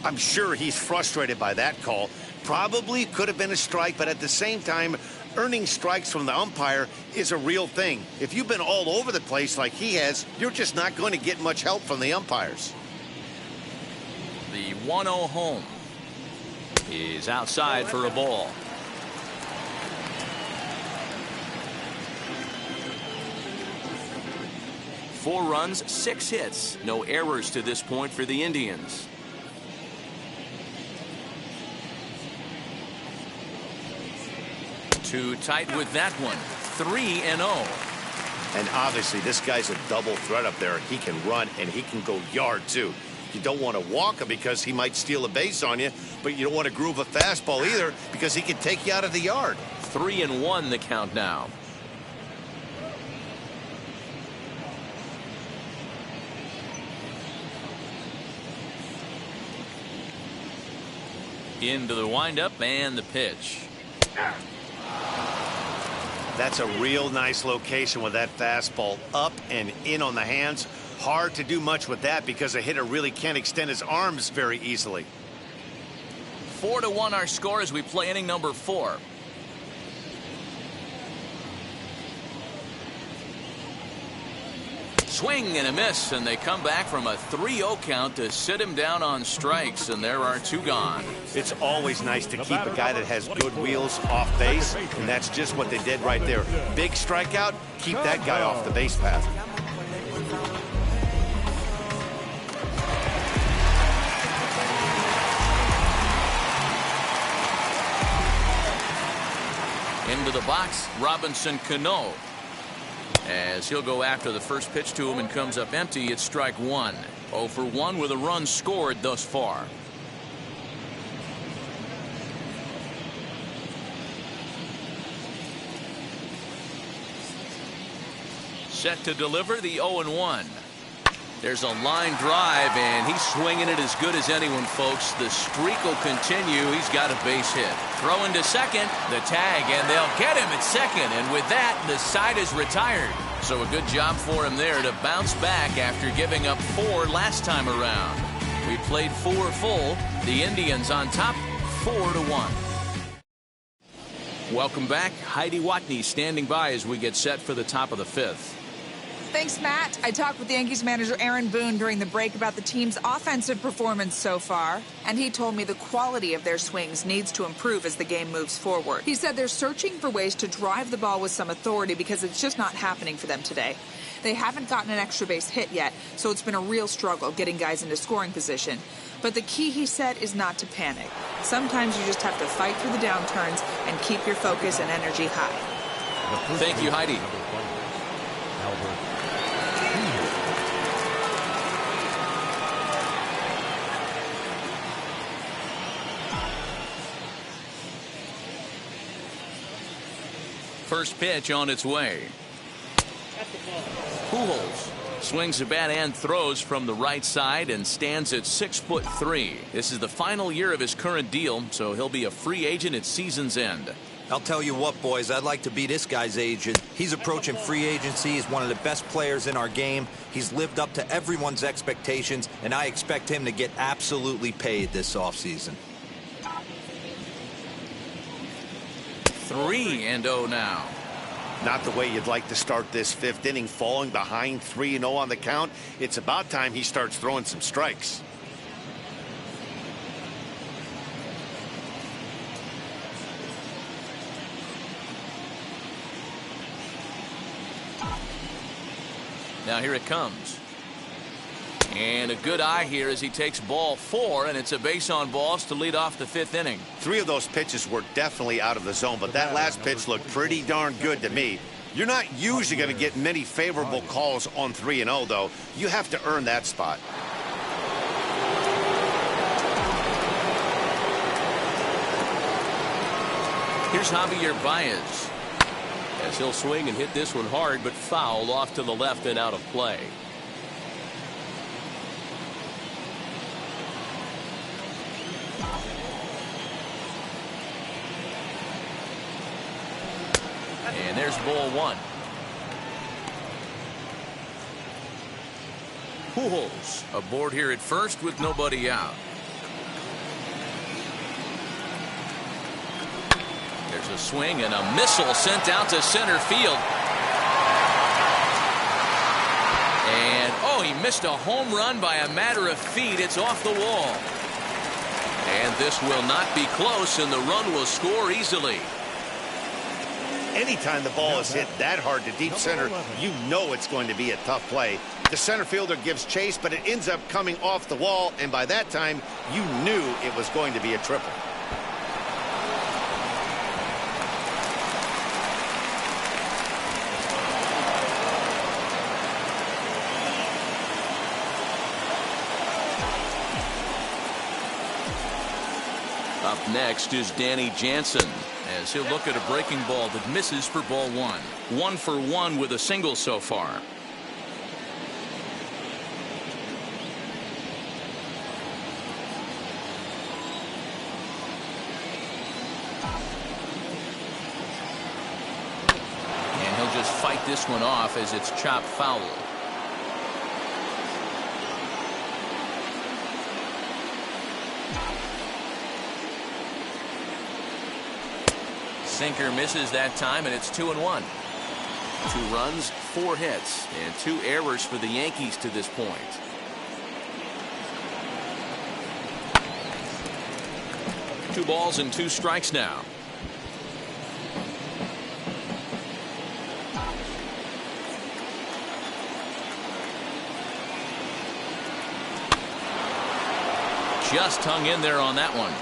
I'm sure he's frustrated by that call. Probably could have been a strike, but at the same time, earning strikes from the umpire is a real thing. If you've been all over the place like he has, you're just not going to get much help from the umpires. The 1-0 home is outside for a ball. Four runs, 6 hits. No errors to this point for the Indians. Too tight with that one. 3-0. And obviously, this guy's a double threat up there. He can run and he can go yard, too. You don't want to walk him because he might steal a base on you, but you don't want to groove a fastball either because he can take you out of the yard. 3-1 the count now. Into the windup and the pitch. That's a real nice location with that fastball up and in on the hands. Hard to do much with that because a hitter really can't extend his arms very easily. 4-1 our score as we play inning number 4. Swing and a miss, and they come back from a 3-0 count to sit him down on strikes, and there are 2 gone. It's always nice to keep a guy that has good wheels off base, and that's just what they did right there. Big strikeout, keep that guy off the base path. Into the box, Robinson Cano. As he'll go after the first pitch to him and comes up empty, it's strike 1. 0 for 1 with a run scored thus far. Set to deliver the 0-1. There's a line drive, and he's swinging it as good as anyone, folks. The streak will continue. He's got a base hit. Throw into second, the tag, and they'll get him at second. And with that, the side is retired. So a good job for him there to bounce back after giving up 4 last time around. We played 4 full. The Indians on top, 4-1. Welcome back. Heidi Watney standing by as we get set for the top of the 5th. Thanks, Matt. I talked with Yankees manager Aaron Boone during the break about the team's offensive performance so far, and he told me the quality of their swings needs to improve as the game moves forward. He said they're searching for ways to drive the ball with some authority because it's just not happening for them today. They haven't gotten an extra base hit yet, so it's been a real struggle getting guys into scoring position. But the key, he said, is not to panic. Sometimes you just have to fight through the downturns and keep your focus and energy high. Thank you, Heidi. First pitch on its way. Pujols swings the bat and throws from the right side and stands at 6'3". This is the final year of his current deal, so he'll be a free agent at season's end. I'll tell you what, boys, I'd like to be this guy's agent. He's approaching free agency. He's one of the best players in our game. He's lived up to everyone's expectations, and I expect him to get absolutely paid this offseason. 3-0 now. Not the way you'd like to start this 5th inning, falling behind 3-0 on the count. It's about time he starts throwing some strikes. Now here it comes. And a good eye here as he takes ball 4, and it's a base on balls to lead off the 5th inning. 3 of those pitches were definitely out of the zone, but that last pitch looked pretty darn good to me. You're not usually going to get many favorable calls on 3-0, though. You have to earn that spot. Here's Javier Baez, as he'll swing and hit this one hard, but foul off to the left and out of play. And there's ball 1. Pujols aboard here at first with nobody out. There's a swing and a missile sent out to center field. And, oh, he missed a home run by a matter of feet. It's off the wall. And this will not be close, and the run will score easily. Anytime the ball is hit that hard to deep center, you know it's going to be a tough play. The center fielder gives chase, but it ends up coming off the wall, and by that time, you knew it was going to be a triple. Up next is Danny Jansen, as he'll look at a breaking ball that misses for ball 1. 1 for 1 with a single so far. And he'll just fight this one off as it's chopped foul. Sinker misses that time, and it's 2-1. 2 runs, 4 hits, and 2 errors for the Yankees to this point. Two balls and 2 strikes now. Just hung in there on that one.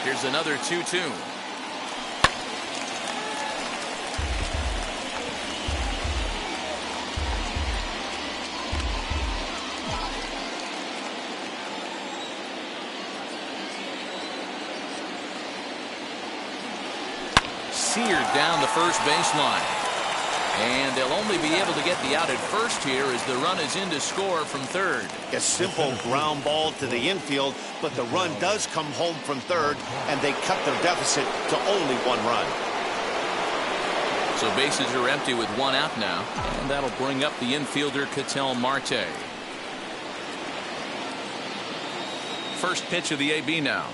Here's another 2-2. Seared down the first baseline. And they'll only be able to get the out at first here as the run is in to score from third. A simple ground ball to the infield, but the run does come home from third, and they cut their deficit to only 1 run. So bases are empty with 1 out now, and that'll bring up the infielder Ketel Marte. First pitch of the AB now.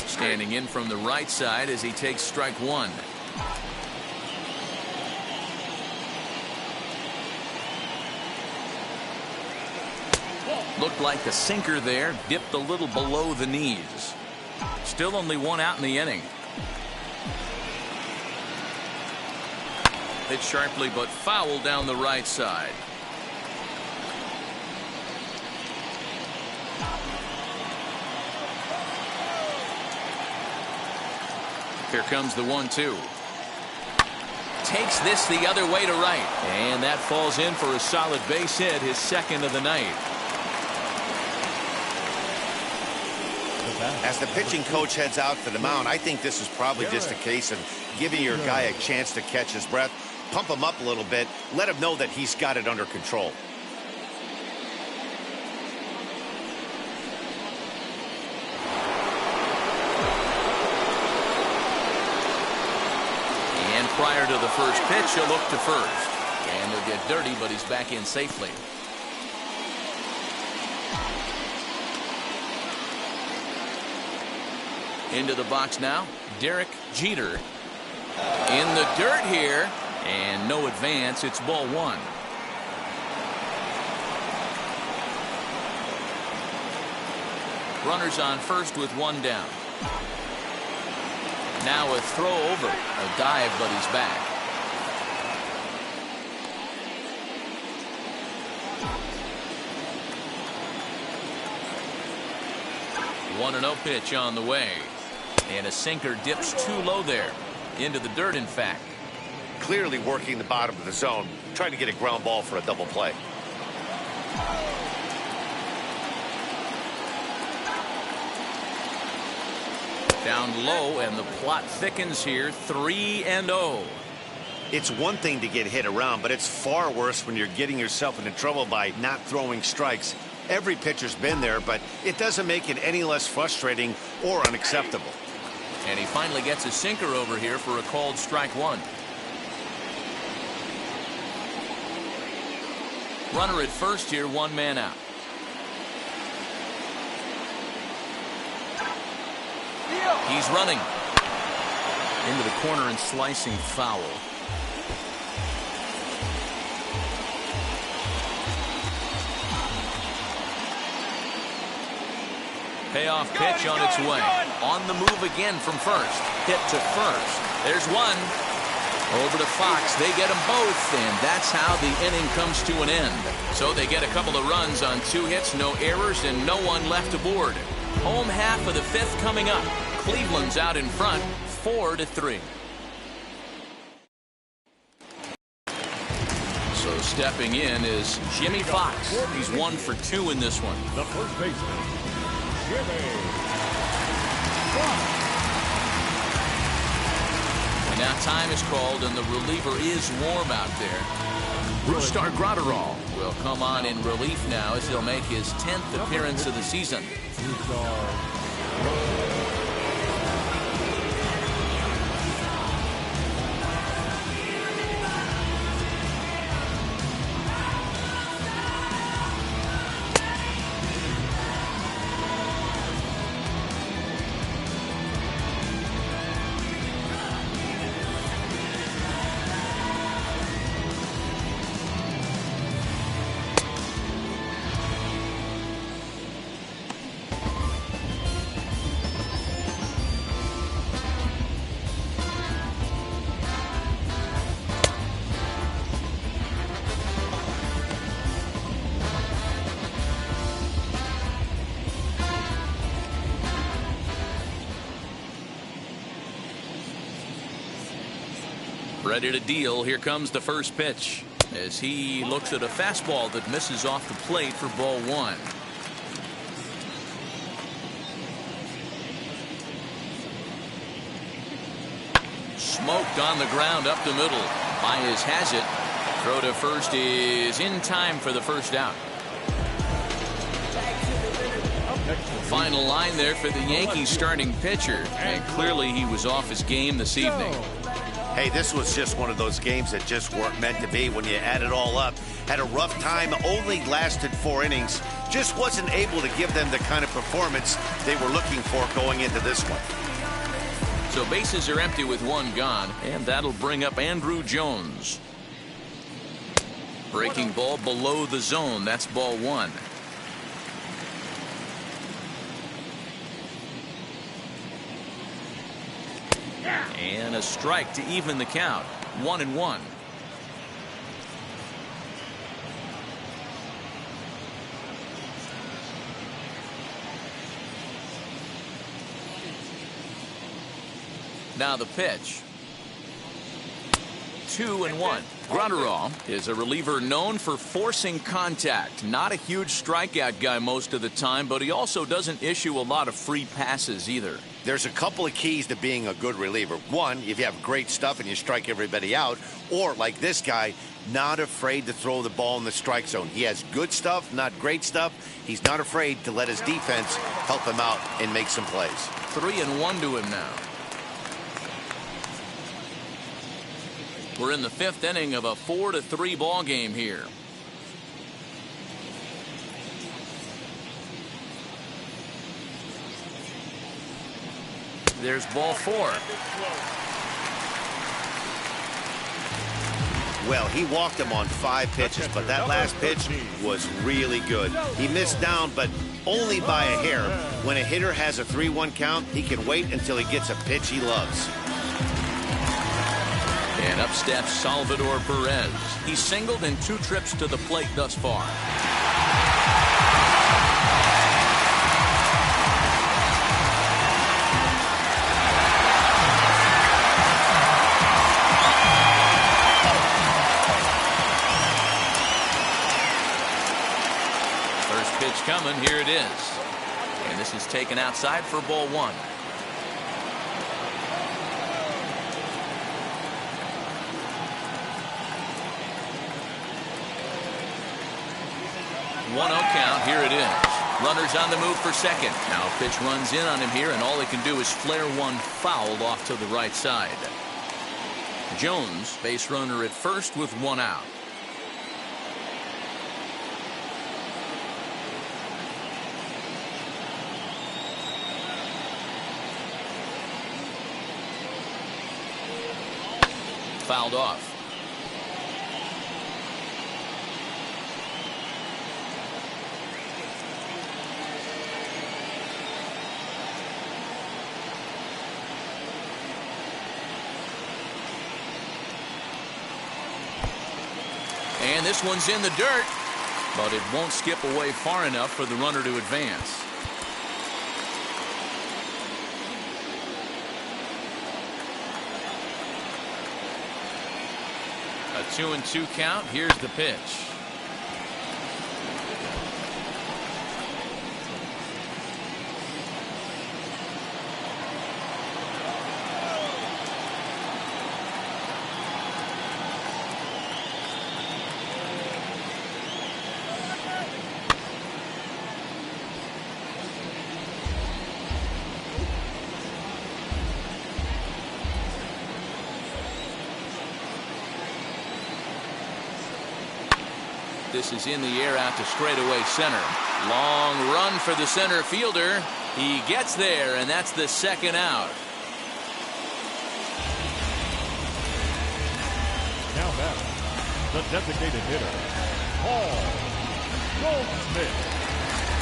Standing in from the right side as he takes strike 1. Looked like the sinker there dipped a little below the knees. Still only 1 out in the inning. Hit sharply but foul down the right side. Here comes the 1-2. Takes this the other way to right. And that falls in for a solid base hit, his 2nd of the night. As the pitching coach heads out for the mound, I think this is probably just a case of giving your guy a chance to catch his breath, pump him up a little bit, let him know that he's got it under control. And prior to the first pitch, he'll look to first. And he'll get dirty, but he's back in safely. Into the box now, Derek Jeter. In the dirt here, and no advance. It's ball 1. Runners on first with 1 down. Now a throw over. A dive, but he's back. 1-0 pitch on the way. And a sinker dips too low there. Into the dirt, in fact. Clearly working the bottom of the zone, trying to get a ground ball for a double play. Down low, and the plot thickens here. 3-0. It's one thing to get hit around, but it's far worse when you're getting yourself into trouble by not throwing strikes. Every pitcher's been there, but it doesn't make it any less frustrating or unacceptable. And he finally gets a sinker over here for a called strike one. Runner at first here, one man out. He's running into the corner and slicing foul. Payoff pitch on its way. On the move again from first. Hit to first. There's one. Over to Fox. They get them both, and that's how the inning comes to an end. So they get a couple of runs on 2 hits, no errors, and no one left aboard. Home half of the 5th coming up. Cleveland's out in front, 4-3. So stepping in is Jimmy Fox. He's 1 for 2 in this one. The first baseman, Jimmy Fox. And now time is called, and the reliever is warm out there. Brustar Graterol will come on in relief now as he'll make his 10th appearance of the season. Ready to deal. Here comes the first pitch as he looks at a fastball that misses off the plate for ball 1. Smoked on the ground up the middle. Baez has it. Throw to first is in time for the first out. Final line there for the Yankees starting pitcher, and clearly he was off his game this evening. Hey, this was just one of those games that just weren't meant to be when you add it all up. Had a rough time, only lasted 4 innings. Just wasn't able to give them the kind of performance they were looking for going into this one. So bases are empty with 1 gone, and that'll bring up Andrew Jones. Breaking ball below the zone. That's ball 1. And a strike to even the count. 1-1. Now the pitch. 2-1. Graterol is a reliever known for forcing contact. Not a huge strikeout guy most of the time, but he also doesn't issue a lot of free passes either. There's a couple of keys to being a good reliever. One, if you have great stuff and you strike everybody out, or like this guy, not afraid to throw the ball in the strike zone. He has good stuff, not great stuff. He's not afraid to let his defense help him out and make some plays. 3-1 to him now. We're in the 5th inning of a 4-3 ball game here. There's ball 4. Well, he walked him on 5 pitches, but that last pitch was really good. He missed down, but only by a hair. When a hitter has a 3-1 count, he can wait until he gets a pitch he loves. And up steps Salvador Perez. He's singled in 2 trips to the plate thus far. First pitch coming. Here it is. And this is taken outside for ball 1. Count. Here it is. Runners on the move for second. Now a pitch runs in on him here, and all he can do is flare one foul off to the right side. Jones, base runner at first with 1 out. Fouled off. And this one's in the dirt, but it won't skip away far enough for the runner to advance. A 2-2 count. Here's the pitch. This is in the air out to straightaway center. Long run for the center fielder. He gets there, and that's the 2nd out. Now batting, the designated hitter, Paul Goldschmidt.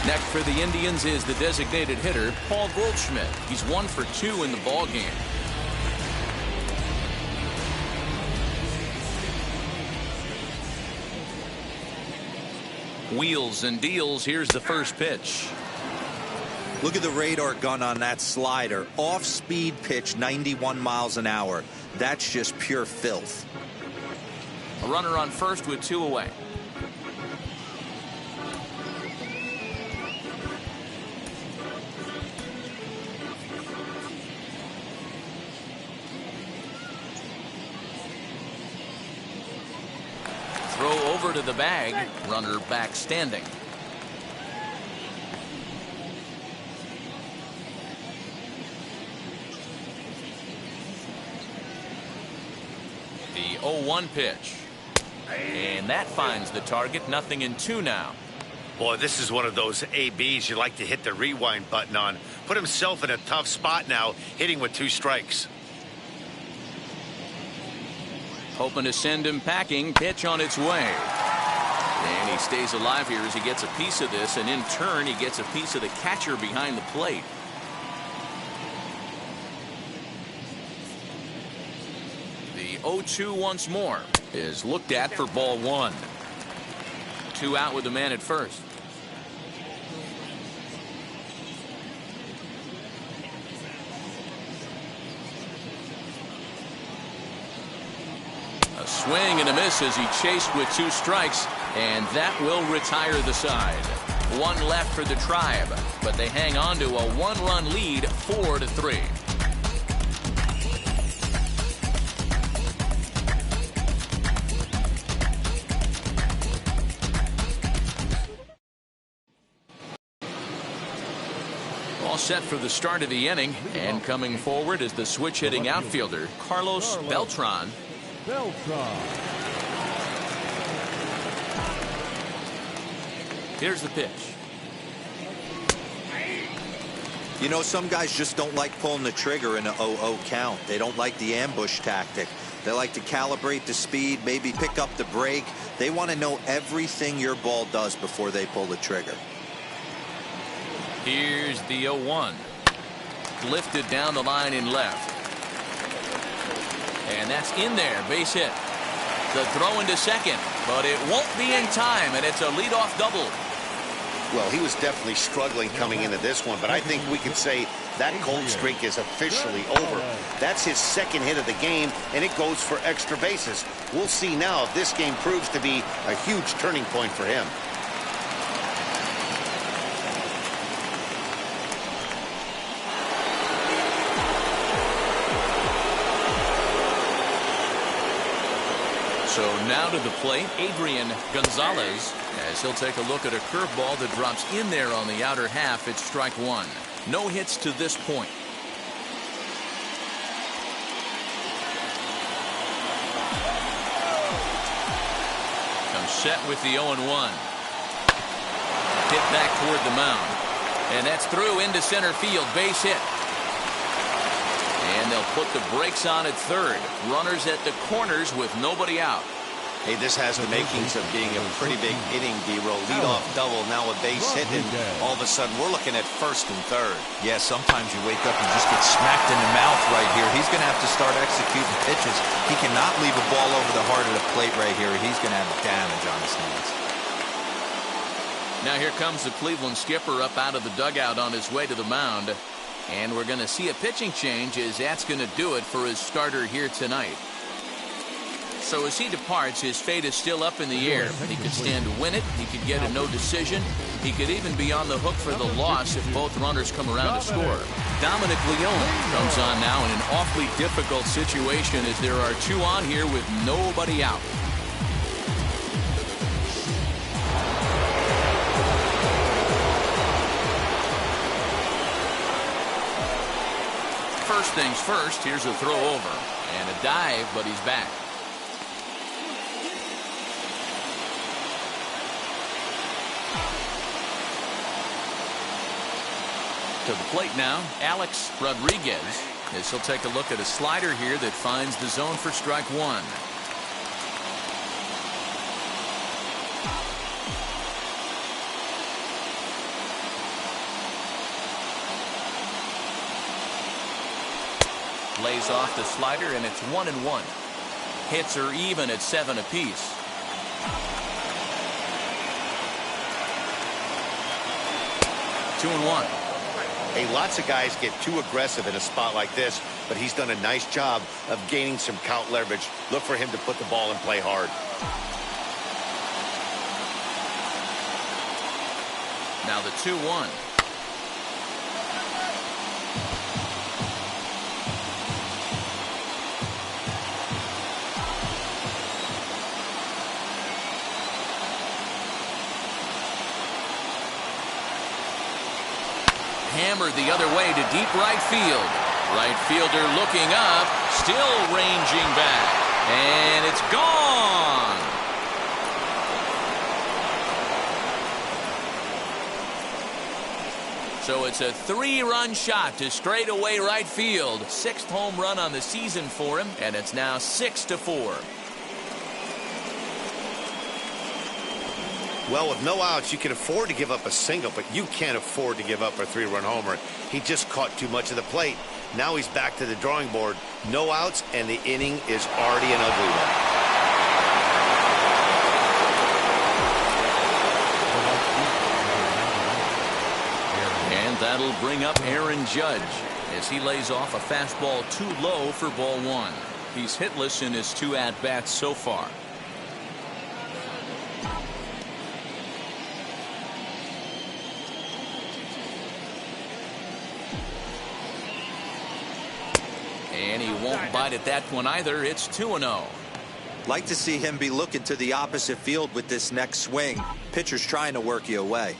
Next for the Indians is the designated hitter, Paul Goldschmidt. He's 1 for 2 in the ballgame. Wheels and deals. Here's the first pitch. Look at the radar gun on that slider. Off-speed pitch, 91 miles an hour. That's just pure filth. A runner on first with 2 away. Throw over to the bag. Runner back standing. The 0-1 pitch. And that finds the target. 0-2 now. Boy, this is one of those ABs you like to hit the rewind button on. Put himself in a tough spot now, hitting with 2 strikes. Hoping to send him packing. Pitch on its way. And he stays alive here as he gets a piece of this, and in turn he gets a piece of the catcher behind the plate. The 0-2 once more is looked at for ball 1. 2 out with the man at first. A swing and a miss as he chased with 2 strikes, and that will retire the side. 1 left for the Tribe, but they hang on to a 1-run lead, 4-3. All set for the start of the inning, and coming forward is the switch-hitting outfielder, Carlos Beltran. Here's the pitch. You know, some guys just don't like pulling the trigger in a 0-0 count. They don't like the ambush tactic. They like to calibrate the speed, maybe pick up the break. They want to know everything your ball does before they pull the trigger. Here's the 0-1. Lifted down the line in left. And that's in there, base hit. The throw into second, but it won't be in time, and it's a leadoff double. Well, he was definitely struggling coming into this one, but I think we can say that cold streak is officially over. That's his second hit of the game, and it goes for extra bases. We'll see now if this game proves to be a huge turning point for him. So now to the plate, Gonzales, as he'll take a look at a curveball that drops in there on the outer half. It's strike one. No hits to this point. Comes set with the 0-1. Hit back toward the mound. And that's through into center field. Base hit. And they'll put the brakes on at third. Runners at the corners with nobody out. Hey, this has the makings of being a pretty big inning, D-Row. Leadoff double, now a base hit, and all of a sudden we're looking at first and third. Yeah, sometimes you wake up and just get smacked in the mouth right here. He's going to have to start executing pitches. He cannot leave a ball over the heart of the plate right here. He's going to have damage on his hands. Now here comes the Cleveland skipper up out of the dugout on his way to the mound. And we're going to see a pitching change, as that's going to do it for his starter here tonight. So as he departs, his fate is still up in the air. He could stand to win it. He could get a no decision. He could even be on the hook for the loss if both runners come around to score. Dominic Leone comes on now in an awfully difficult situation, as there are two on here with nobody out. First things first, here's a throw over and a dive, but he's back. To the plate now, Alex Rodriguez, as he'll take a look at a slider here that finds the zone for strike one. Lays off the slider, and it's 1-1. Hits are even at 7 apiece. Two and one. Hey, lots of guys get too aggressive in a spot like this, but he's done a nice job of gaining some count leverage. Look for him to put the ball and play hard. Now the 2-1. Hammered the other way to deep right field. Right fielder looking up, still ranging back, and it's gone. So it's a 3-run shot to straightaway right field. 6th home run on the season for him, and it's now 6-4. Well, with no outs, you can afford to give up a single, but you can't afford to give up a 3-run homer. He just caught too much of the plate. Now he's back to the drawing board. No outs, and the inning is already an ugly one. And that'll bring up Aaron Judge as he lays off a fastball too low for ball one. He's hitless in his 2 at-bats so far. And he won't bite at that one either. It's 2-0. Like to see him be looking to the opposite field with this next swing. Pitcher's trying to work you away.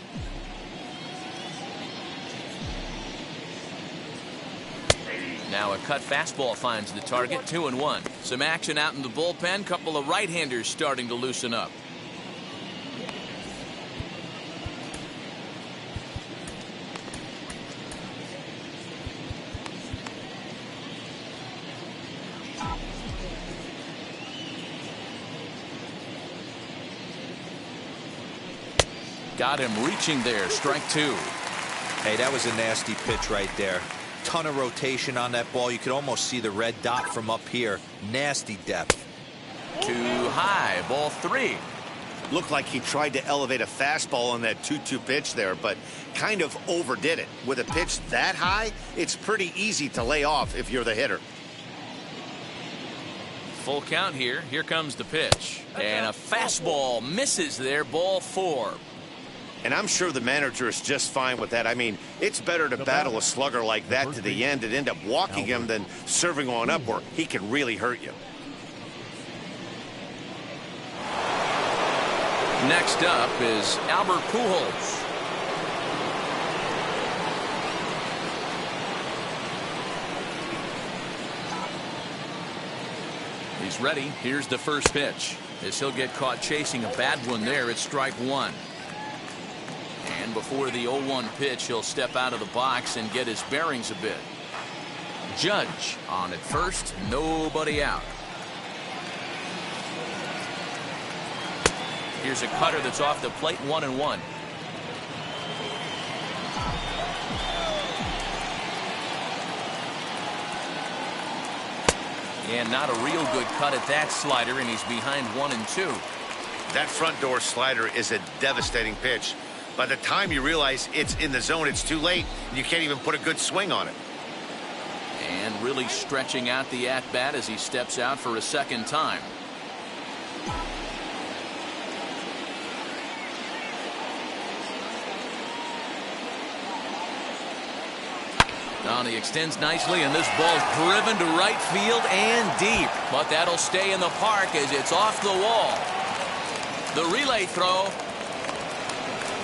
Now a cut fastball finds the target. 2-1. Some action out in the bullpen. Couple of right-handers starting to loosen up. Got him reaching there. Strike two. Hey, that was a nasty pitch right there. Ton of rotation on that ball. You could almost see the red dot from up here. Nasty depth. Too high. Ball three. Looked like he tried to elevate a fastball on that 2-2 pitch there, but kind of overdid it. With a pitch that high, it's pretty easy to lay off if you're the hitter. Full count here. Here comes the pitch. And a fastball misses there. Ball four. And I'm sure the manager is just fine with that. I mean, it's better to battle a slugger like that to the end and end up walking him than serving on up where he can really hurt you. Next up is Albert Pujols. He's ready. Here's the first pitch. As he'll get caught chasing a bad one there, it's strike one. And before the 0-1 pitch, he'll step out of the box and get his bearings a bit. Judge on at first, nobody out. Here's a cutter that's off the plate, 1-1. And not a real good cut at that slider, and he's behind 1-2. That front door slider is a devastating pitch. By the time you realize it's in the zone, it's too late. You can't even put a good swing on it. And really stretching out the at-bat as he steps out for a second time. Now he extends nicely, and this ball's driven to right field and deep. But that'll stay in the park as it's off the wall. The relay throw.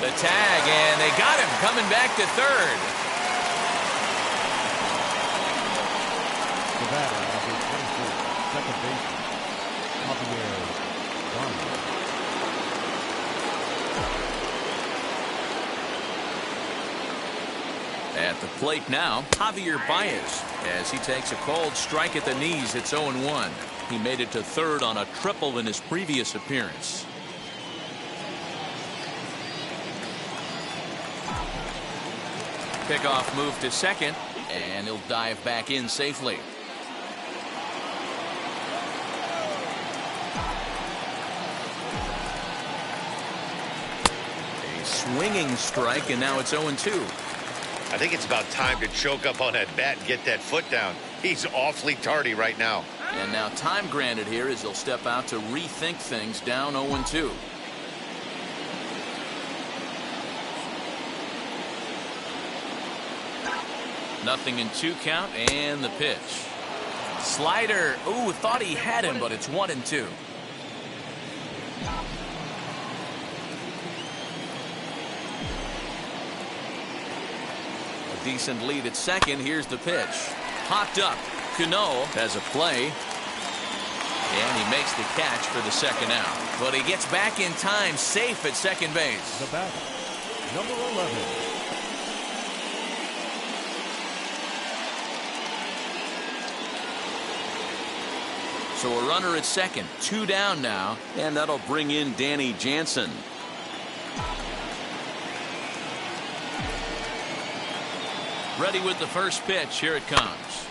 The tag, and they got him coming back to third. The batter, number 24, second baseman, Gonzales. At the plate now, Javier Baez, as he takes a cold strike at the knees. It's 0-1. He made it to third on a triple in his previous appearance. Pickoff move to second, and he'll dive back in safely. A swinging strike, and now it's 0-2. I think it's about time to choke up on that bat and get that foot down. He's awfully tardy right now. And now time granted here as he'll step out to rethink things, down 0-2. Nothing in 2 count, and the pitch. Slider. Ooh, thought he had him, but it's 1-2. A decent lead at second. Here's the pitch. Popped up. Cano has a play. And he makes the catch for the second out. But he gets back in time, safe at second base. The batter, number 11. So a runner at second, 2 down now, and that'll bring in Danny Jansen. Ready with the first pitch. Here it comes.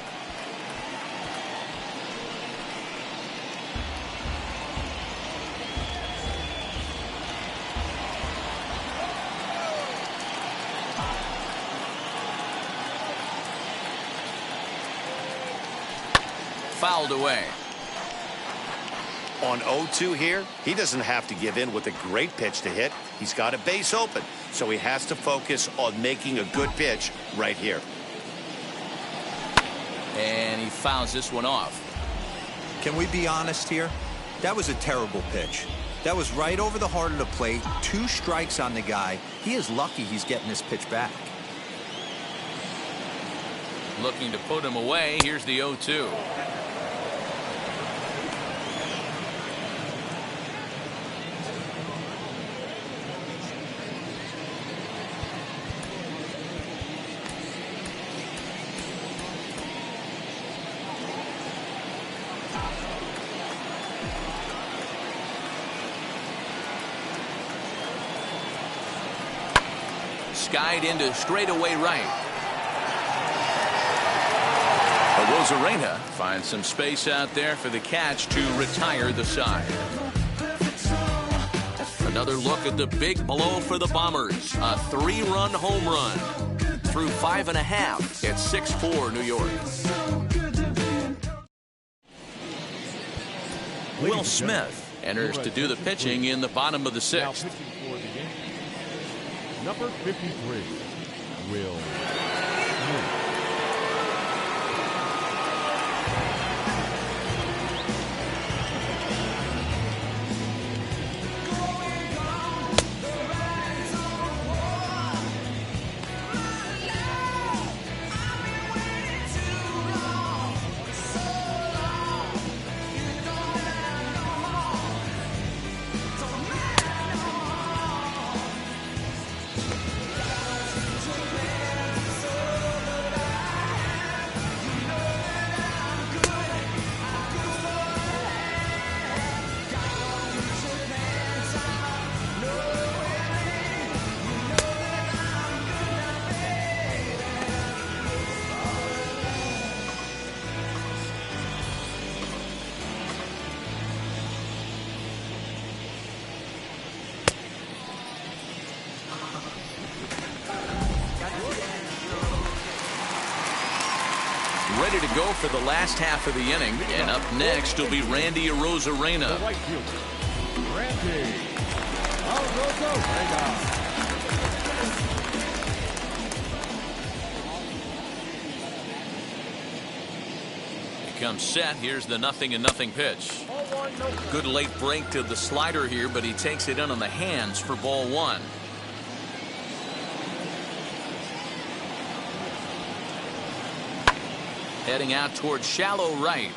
Fouled away. On 0-2 here, he doesn't have to give in with a great pitch to hit. He's got a base open, so he has to focus on making a good pitch right here. And he fouls this one off. Can we be honest here? That was a terrible pitch. That was right over the heart of the plate. 2 strikes on the guy. He is lucky he's getting this pitch back. Looking to put him away. Here's the 0-2. skied into straightaway right. Arozarena finds some space out there for the catch to retire the side. Another look at the big blow for the Bombers. A 3-run home run. Through 5.5 at 6-4 New York. Will Smith enters to do the pitching in the bottom of the 6th. Number 53, Will Smith. Ready to go for the last half of the inning. And up next will be Randy Arozarena. The right fielder, Randy Arozarena. Comes set. Here's the 0-0 pitch. Good late break to the slider here, but he takes it in on the hands for ball 1. Heading out towards shallow right.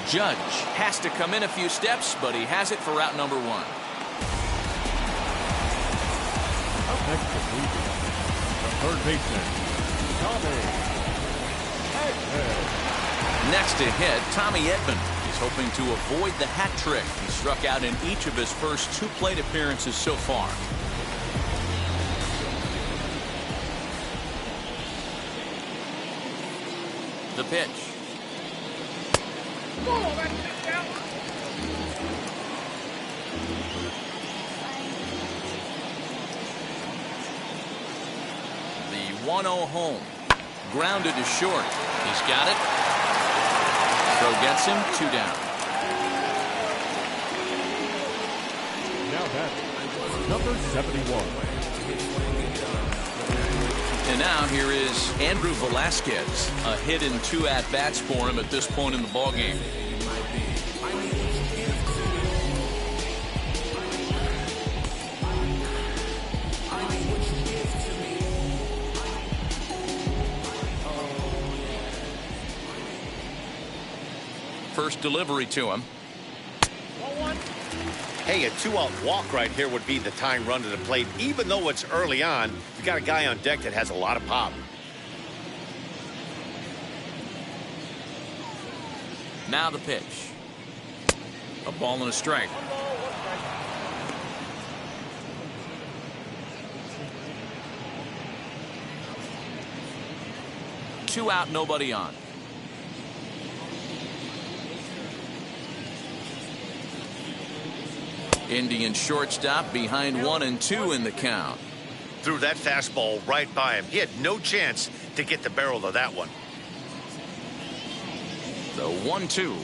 Judge has to come in a few steps, but he has it for out number 1. Up next to the third baseman, Tommy. Next to hit, Tommy Edman. He's hoping to avoid the hat trick. He struck out in each of his first 2 plate appearances so far. The pitch. The 1-0 home. Grounded to short. He's got it. Throw gets him. 2 down. Now that's number 71. And now here is Andrew Velasquez. A hit in 2 at-bats for him at this point in the ballgame. First delivery to him. Hey, a 2-out walk right here would be the tying run to the plate. Even though it's early on, you got a guy on deck that has a lot of pop. Now the pitch. A ball and a strike. Two out, nobody on. Indian shortstop behind 1 and 2 in the count. Threw that fastball right by him. He had no chance to get the barrel of that one. The 1-2.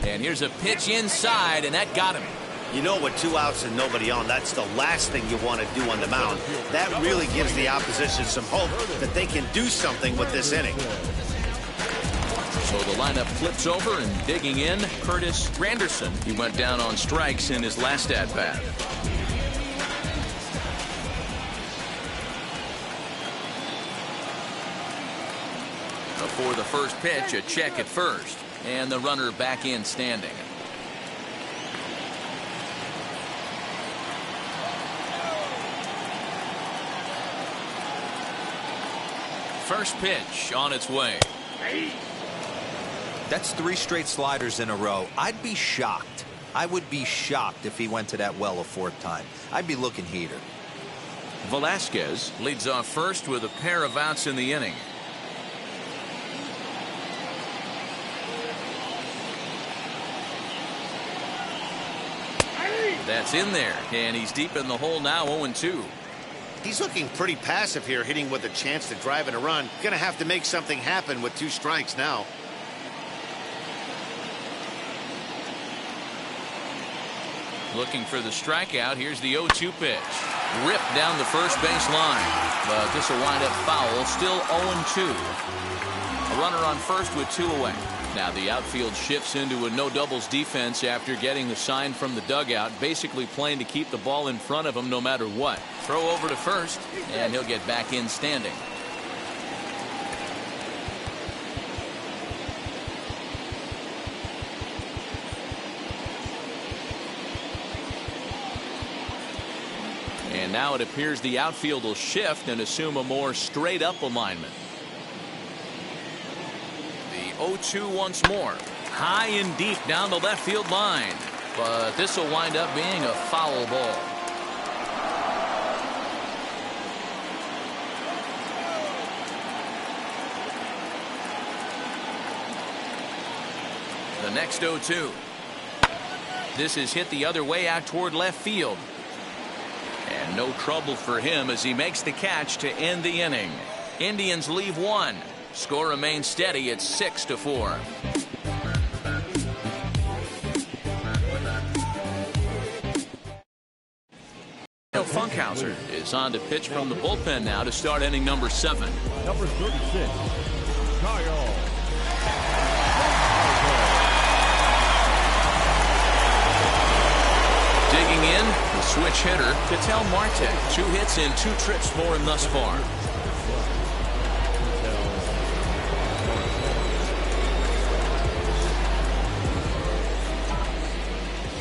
And here's a pitch inside, and that got him. You know, with 2 outs and nobody on, that's the last thing you want to do on the mound. That really gives the opposition some hope that they can do something with this inning. So the lineup flips over, and digging in, Curtis Granderson. He went down on strikes in his last at-bat. Before the first pitch, a check at first, and the runner back in standing. First pitch on its way. That's 3 straight sliders in a row. I'd be shocked. I would be shocked if he went to that well a 4th time. I'd be looking heater. Velasquez leads off first with a pair of outs in the inning. That's in there, and he's deep in the hole now, 0-2. He's looking pretty passive here, hitting with a chance to drive in a run. Gonna have to make something happen with 2 strikes now. Looking for the strikeout. Here's the 0-2 pitch. Ripped down the first base line, but this will wind up foul. Still 0-2. A runner on first with 2 away. Now the outfield shifts into a no doubles defense after getting the sign from the dugout, basically playing to keep the ball in front of him no matter what. Throw over to first, and he'll get back in standing. And now it appears the outfield will shift and assume a more straight up alignment. The 0-2 once more. High and deep down the left field line. But this will wind up being a foul ball. The next 0-2. This is hit the other way out toward left field. And no trouble for him as he makes the catch to end the inning. Indians leave 1. Score remains steady at 6-4. Funkhauser is on to pitch from the bullpen now to start inning number 7. Number 36, Kyle. Digging in, the switch hitter, Ketel Marte. 2 hits in 2 trips for him thus far.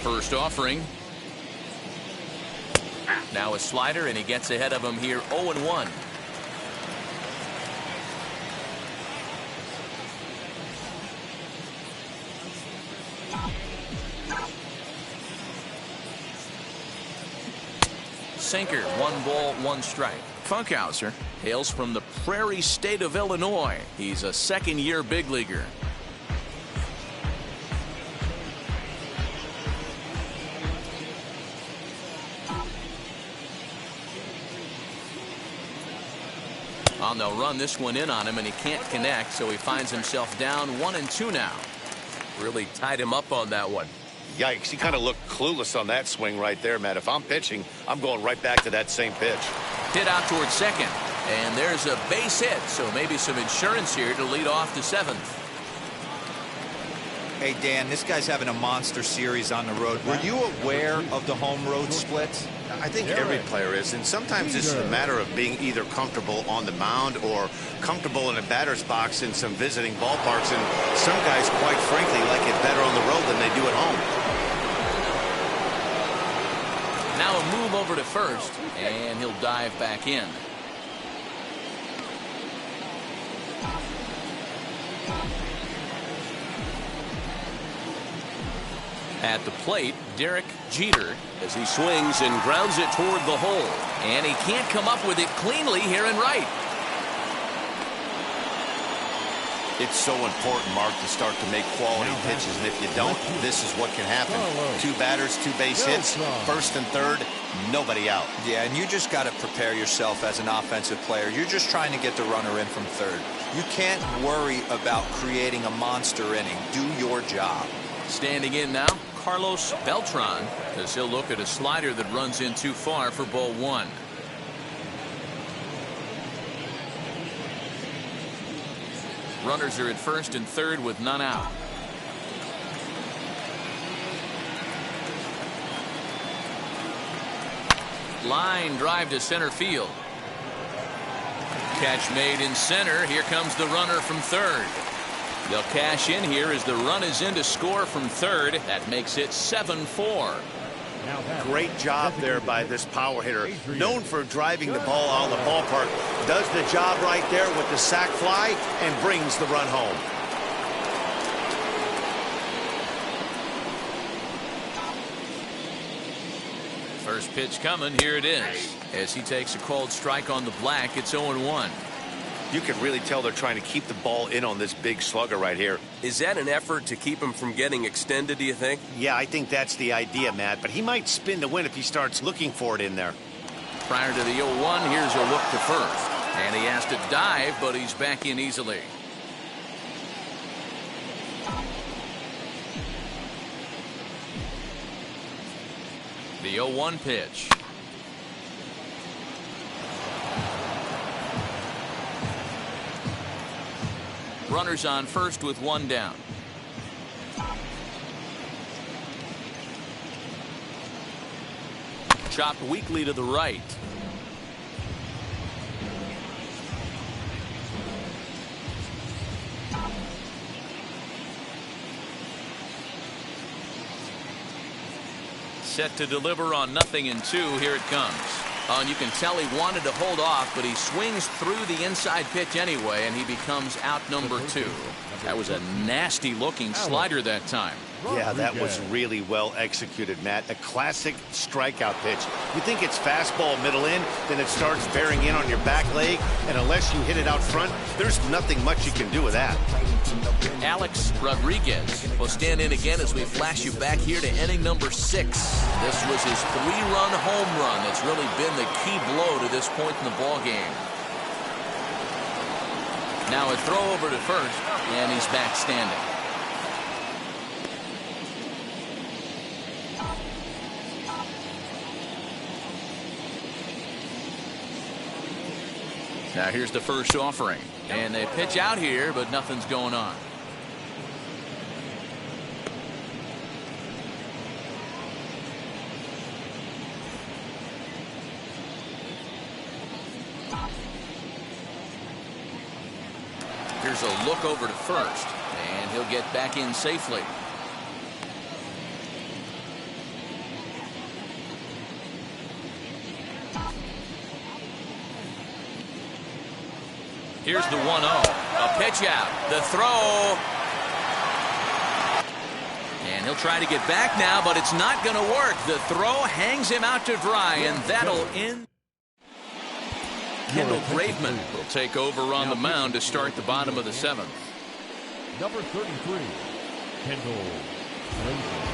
First offering. Now a slider, and he gets ahead of him here, 0-1. Sinker, 1 ball, 1 strike. Funkhauser hails from the Prairie State of Illinois. He's a second-year big leaguer. Well, they'll run this one in on him, and he can't connect, so he finds himself down 1-2 now. Really tied him up on that one. Yikes, he kind of looked clueless on that swing right there, Matt. If I'm pitching, I'm going right back to that same pitch. Hit out towards second, and there's a base hit, so maybe some insurance here to lead off to 7th. Hey, Dan, this guy's having a monster series on the road. Were you aware of the home road splits? I think every player is, and sometimes it's a matter of being either comfortable on the mound or comfortable in a batter's box in some visiting ballparks, and some guys, quite frankly, like it better on the road than they do at home. Now a move over to first, and he'll dive back in. At the plate, Derek Jeter, as he swings and grounds it toward the hole. And he can't come up with it cleanly here in right. It's so important, Mark, to start to make quality pitches, and if you don't, this is what can happen. 2 batters, 2 base hits, first and third, nobody out. Yeah, and you just got to prepare yourself as an offensive player. You're just trying to get the runner in from third. You can't worry about creating a monster inning. Do your job. Standing in now, Carlos Beltran, as he'll look at a slider that runs in too far for ball 1. Runners are at first and third with none out. Line drive to center field. Catch made in center. Here comes the runner from third. They'll cash in here as the run is in to score from third. That makes it 7-4. Great job there by this power hitter. Known for driving the ball out of the ballpark. Does the job right there with the sac fly and brings the run home. First pitch coming. Here it is. As he takes a called strike on the black, it's 0-1. You can really tell they're trying to keep the ball in on this big slugger right here. Is that an effort to keep him from getting extended, do you think? Yeah, I think that's the idea, Matt. But he might spin to win if he starts looking for it in there. Prior to the 0-1, here's a look to first. And he has to dive, but he's back in easily. The 0-1 pitch. Runners on first with one down. Chopped weakly to the right. Set to deliver on 0-2. Here it comes. And you can tell he wanted to hold off, but he swings through the inside pitch anyway, and he becomes out number 2. That was a nasty looking slider that time. Yeah, that was really well executed, Matt. A classic strikeout pitch. You think it's fastball middle in, then it starts bearing in on your back leg, and unless you hit it out front, there's nothing much you can do with that. Alex Rodriguez will stand in again as we flash you back here to inning number 6. This was his 3-run home run that's really been the key blow to this point in the ball game. Now a throw over to first, and he's back standing. Now here's the first offering, and they pitch out here, but nothing's going on. Here's a look over to first, and he'll get back in safely. Here's the 1-0. A pitch out. The throw. And he'll try to get back now, but it's not going to work. The throw hangs him out to dry, and that'll end. Kendall Graveman will take over on the mound to start the bottom of the 7th. Number 33, Kendall Graveman.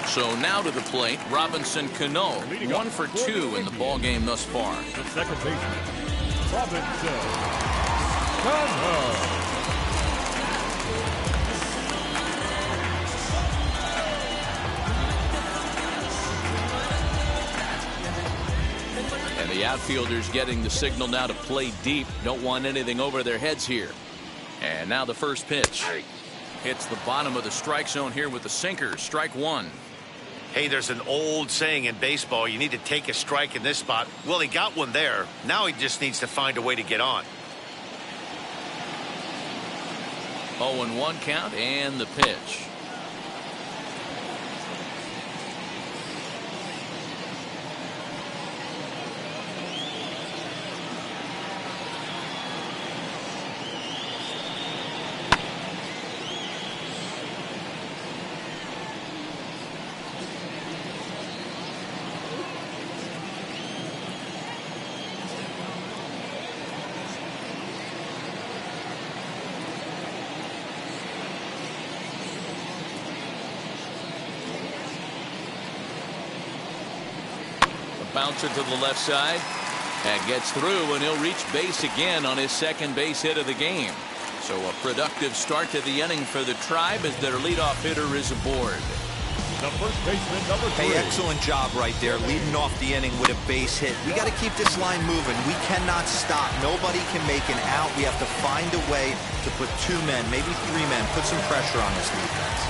So now to the plate, Robinson Cano, 1 for 2 in the ball game thus far. The second baseman, Robinson Cano. And the outfielders getting the signal now to play deep. Don't want anything over their heads here. And now the first pitch. Hits the bottom of the strike zone here with the sinker. Strike one. Hey, there's an old saying in baseball, you need to take a strike in this spot. Well, he got one there. Now he just needs to find a way to get on. 0-1 count and the pitch. Bouncer to the left side and gets through, and he'll reach base again on his second base hit of the game. So a productive start to the inning for the Tribe as their leadoff hitter is aboard. The first baseman, number 3. Hey, excellent job right there, leading off the inning with a base hit. We got to keep this line moving. We cannot stop. Nobody can make an out. We have to find a way to put 2 men, maybe 3 men, put some pressure on this defense.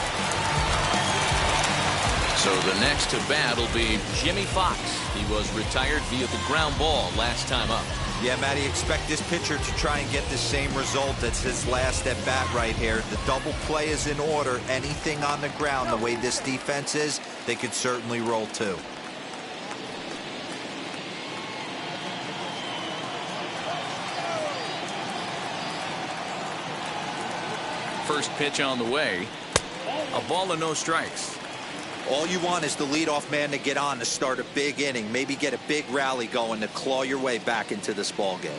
So the next to bat will be Jimmy Fox. He was retired via the ground ball last time up. Yeah, Matty, expect this pitcher to try and get the same result. That's his last at bat right here. The double play is in order. Anything on the ground, the way this defense is, they could certainly roll too. First pitch on the way. A ball and no strikes. All you want is the leadoff man to get on to start a big inning, maybe get a big rally going to claw your way back into this ball game.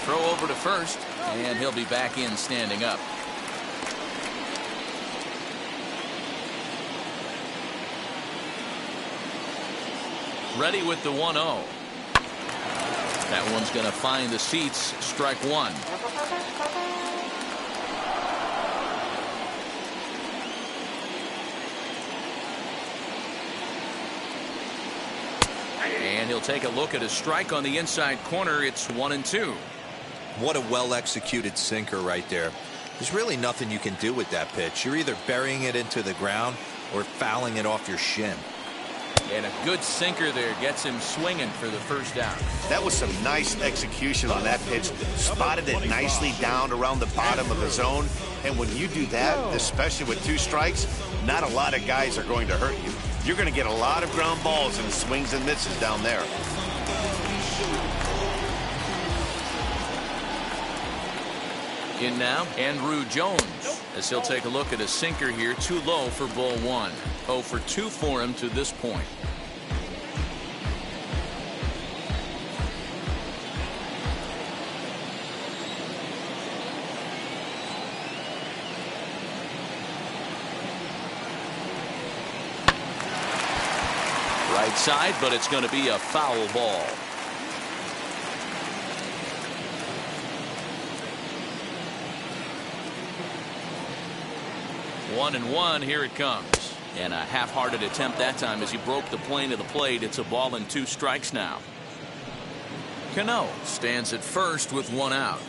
Throw over to first, and he'll be back in standing up. Ready with the 1-0. That one's going to find the seats. Strike one. And he'll take a look at a strike on the inside corner. It's 1-2. What a well-executed sinker right there. There's really nothing you can do with that pitch. You're either burying it into the ground or fouling it off your shin. And a good sinker there gets him swinging for the first out. That was some nice execution on that pitch. Spotted it nicely down around the bottom of the zone. And when you do that, especially with 2 strikes, not a lot of guys are going to hurt you. You're going to get a lot of ground balls and swings and misses down there. In now, Andrew Jones, as he'll take a look at a sinker here, too low for ball 1. 0 for 2 for him to this point. Right side, but it's going to be a foul ball. 1-1, here it comes. And a half-hearted attempt that time as he broke the plane of the plate. It's a ball and 2 strikes now. Cano stands at first with 1 out.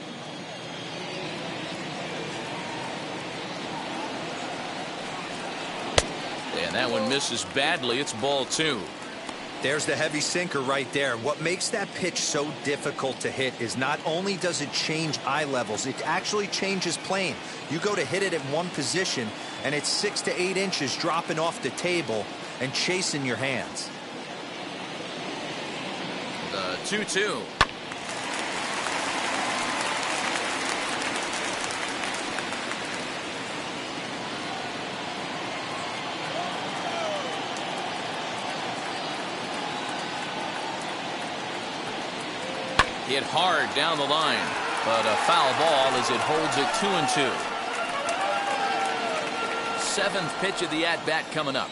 And that one misses badly. It's ball 2. There's the heavy sinker right there. What makes that pitch so difficult to hit is not only does it change eye levels, it actually changes plane. You go to hit it at one position, and it's 6 to 8 inches dropping off the table and chasing your hands. The 2-2. Hit hard down the line, but a foul ball as it holds it 2-2. Seventh pitch of the at-bat coming up.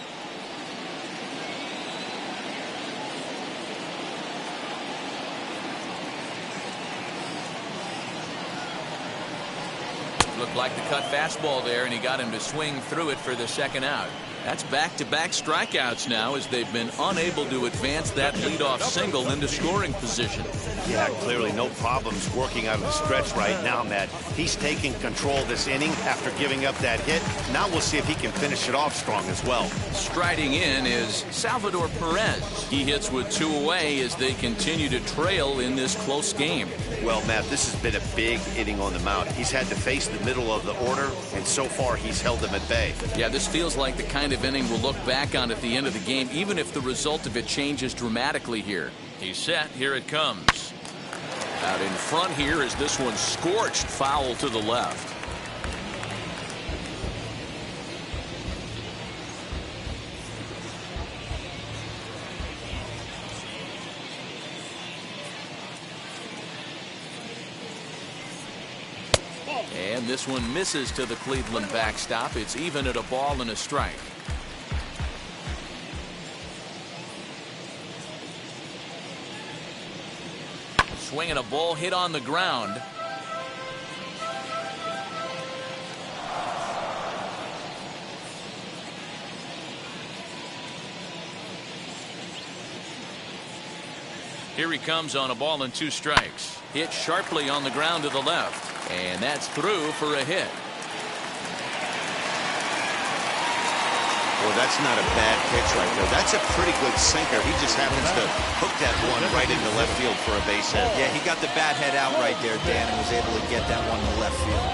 Looked like the cut fastball there, and he got him to swing through it for the second out. That's back-to-back strikeouts now as they've been unable to advance that leadoff single into scoring position. Yeah, clearly no problems working out of the stretch right now, Matt. He's taking control of this inning after giving up that hit. Now we'll see if he can finish it off strong as well. Striding in is Salvador Perez. He hits with 2 away as they continue to trail in this close game. Well, Matt, this has been a big inning on the mound. He's had to face the middle of the order, and so far he's held them at bay. Yeah, this feels like the kind of inning we'll look back on at the end of the game, even if the result of it changes dramatically here. He's set. Here it comes. Out in front here is this one scorched foul to the left. And this one misses to the Cleveland backstop. It's even at a ball and a strike. Swinging a ball hit on the ground. Here he comes on a ball and 2 strikes. Hit sharply on the ground to the left. And that's through for a hit. Well, that's not a bad pitch right there. That's a pretty good sinker. He just happens to hook that one right into left field for a base hit. Yeah, he got the bat head out right there, Dan, and was able to get that one to left field.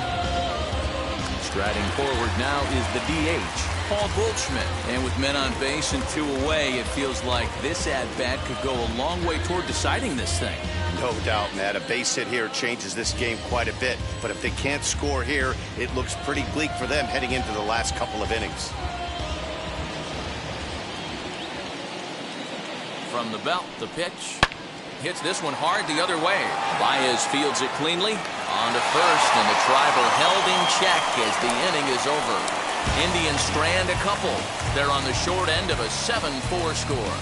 Striding forward now is the DH, Paul Goldschmidt. And with men on base and 2 away, it feels like this at-bat could go a long way toward deciding this thing. No doubt, Matt. A base hit here changes this game quite a bit. But if they can't score here, it looks pretty bleak for them heading into the last couple of innings. From the belt, the pitch. Hits this one hard the other way. Baez fields it cleanly. On to first, and the Triber held in check as the inning is over. Indians strand a couple. They're on the short end of a 7-4 score.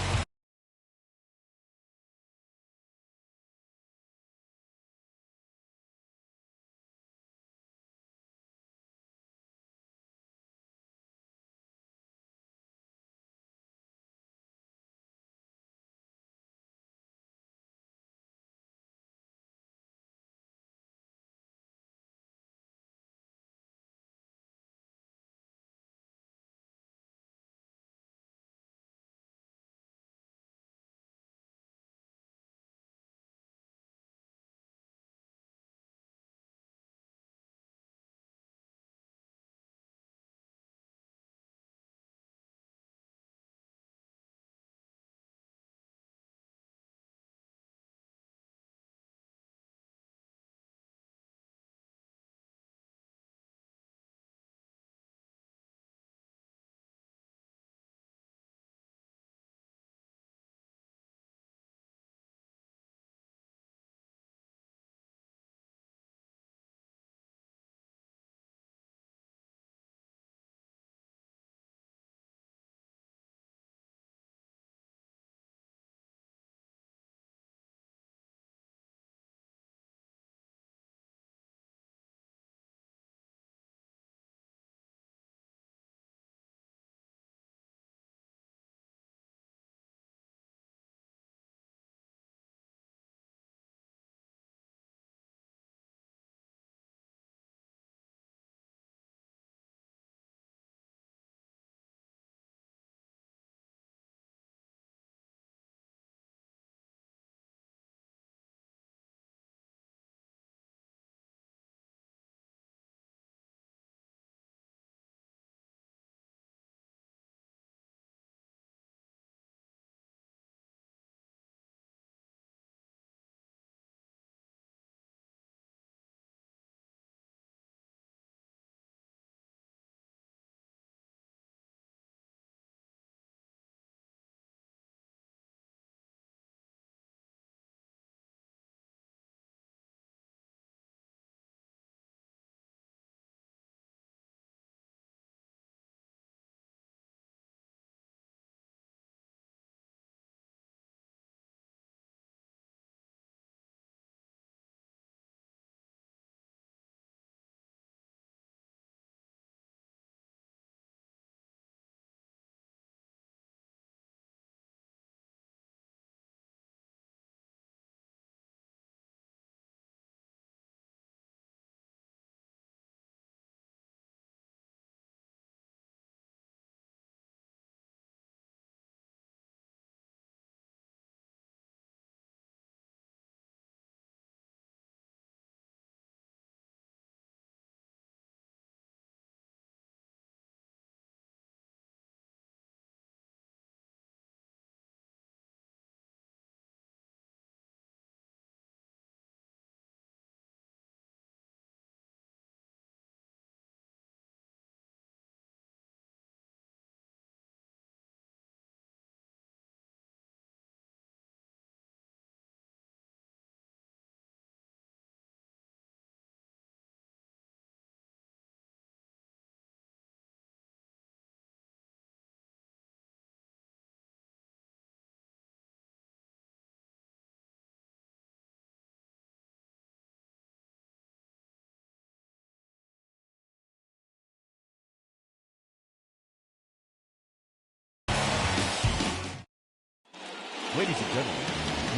Ladies and gentlemen,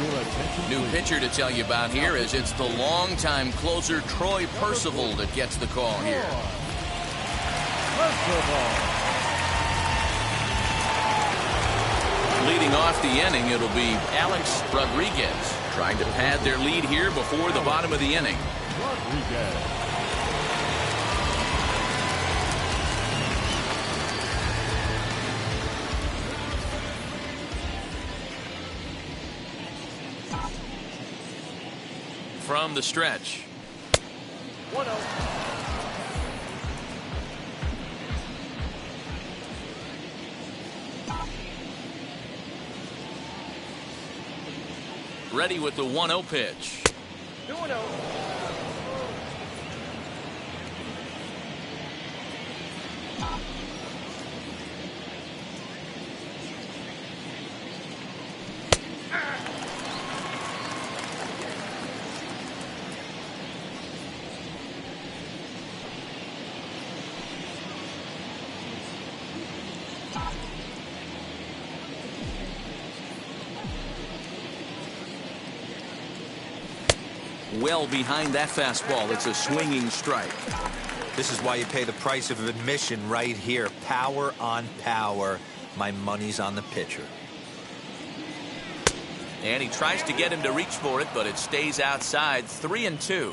your attention. New please. pitcher to tell you about here is it's the longtime closer Troy Percival that gets the call here. Leading off the inning, it'll be Alex Rodriguez trying to pad their lead here before the bottom of the inning. Rodriguez. From the stretch. 1-0. Ready with the 1-0 pitch. 2-0. Well behind that fastball. It's a swinging strike. This is why you pay the price of admission right here. Power on power. My money's on the pitcher. And he tries to get him to reach for it, but it stays outside. 3-2.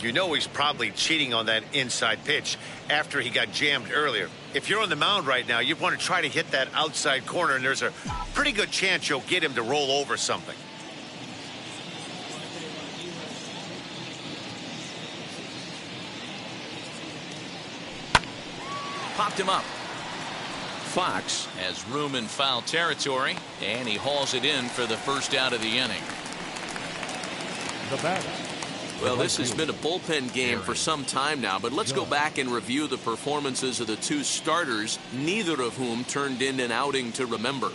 You know he's probably cheating on that inside pitch after he got jammed earlier. If you're on the mound right now, you want to try to hit that outside corner, and there's a pretty good chance you'll get him to roll over something. Popped him up. Fox has room in foul territory, and he hauls it in for the first out of the inning. The batter. Well, this has been a bullpen game for some time now, but let's go back and review the performances of the two starters, neither of whom turned in an outing to remember.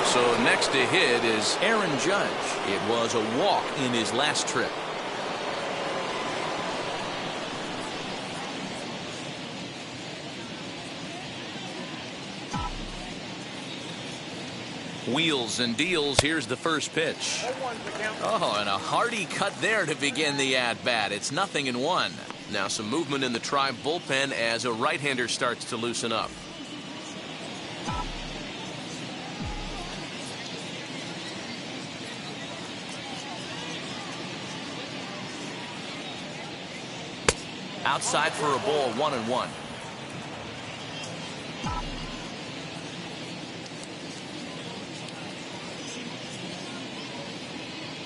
So next to hit is Aaron Judge. It was a walk in his last trip. Wheels and deals. Here's the first pitch. Oh, and a hearty cut there to begin the at-bat. It's 0-1. Now some movement in the Tribe bullpen as a right-hander starts to loosen up. Outside for a ball, 1-1.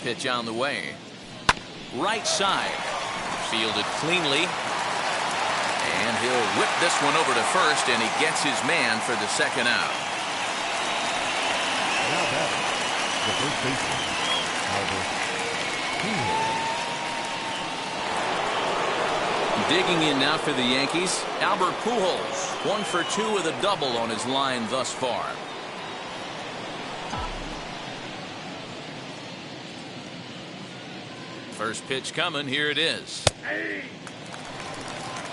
Pitch on the way. Right side. Fielded cleanly. And he'll whip this one over to first, and he gets his man for the second out. Now batting, the first baseman, Albert Pujols. Digging in now for the Yankees, Albert Pujols, 1 for 2 with a double on his line thus far. First pitch coming. Here it is.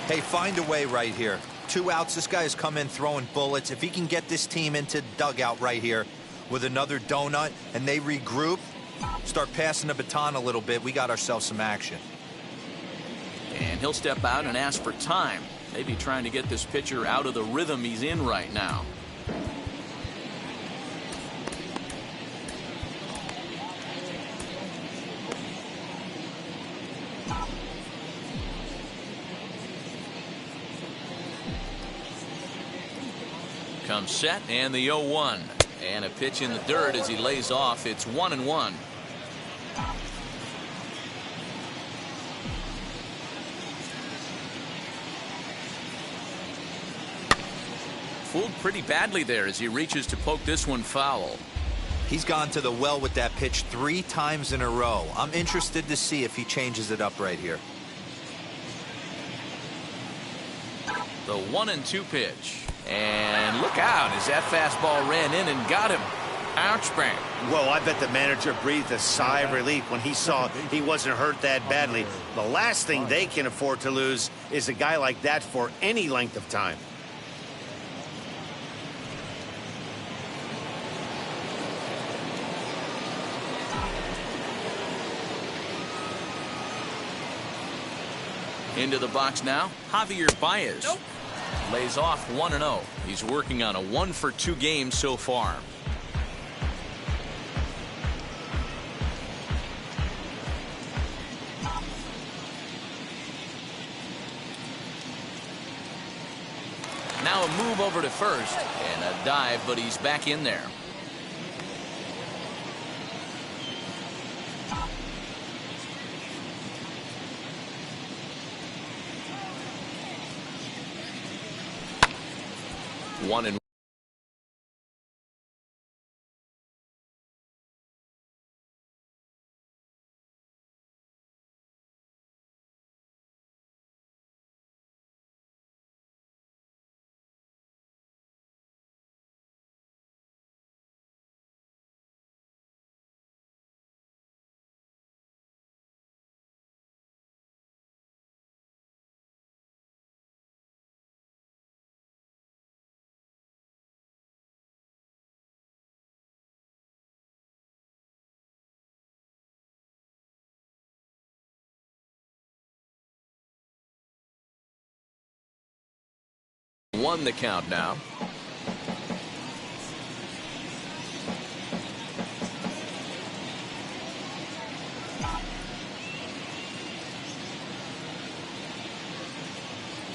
Hey, find a way right here. 2 outs. This guy has come in throwing bullets. If he can get this team into dugout right here with another donut and they regroup, start passing the baton a little bit, we got ourselves some action. And he'll step out and ask for time. Maybe trying to get this pitcher out of the rhythm he's in right now. Comes set, and the 0-1. And a pitch in the dirt as he lays off. It's 1-1. Fooled pretty badly there as he reaches to poke this one foul. He's gone to the well with that pitch 3 times in a row. I'm interested to see if he changes it up right here. The 1-2 pitch. And look out as that fastball ran in and got him. Ouch bang. Well, I bet the manager breathed a sigh of relief when he saw he wasn't hurt that badly. The last thing they can afford to lose is a guy like that for any length of time. Into the box now, Javier Baez. Nope. Lays off 1-0. He's working on a 1-for-2 game so far. Now a move over to first and a dive, but he's back in there. One and won the count now.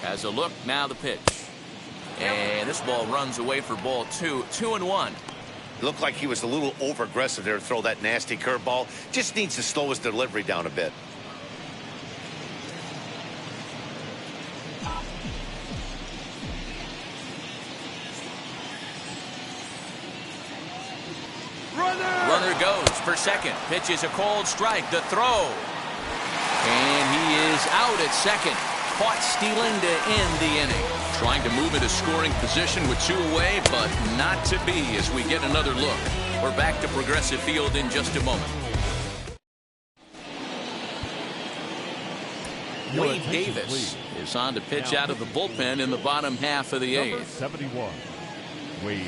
Has a look, now the pitch. And this ball runs away for ball 2. 2-1. Looked like he was a little over aggressive there to throw that nasty curveball. Just needs to slow his delivery down a bit. Runner goes for second. Pitch is a cold strike. The throw. And he is out at second. Caught stealing to end the inning. Trying to move into scoring position with 2 away, but not to be as we get another look. We're back to Progressive Field in just a moment. Wade Davis is on to pitch out of the bullpen in the bottom half of the 8th. 71. Wade.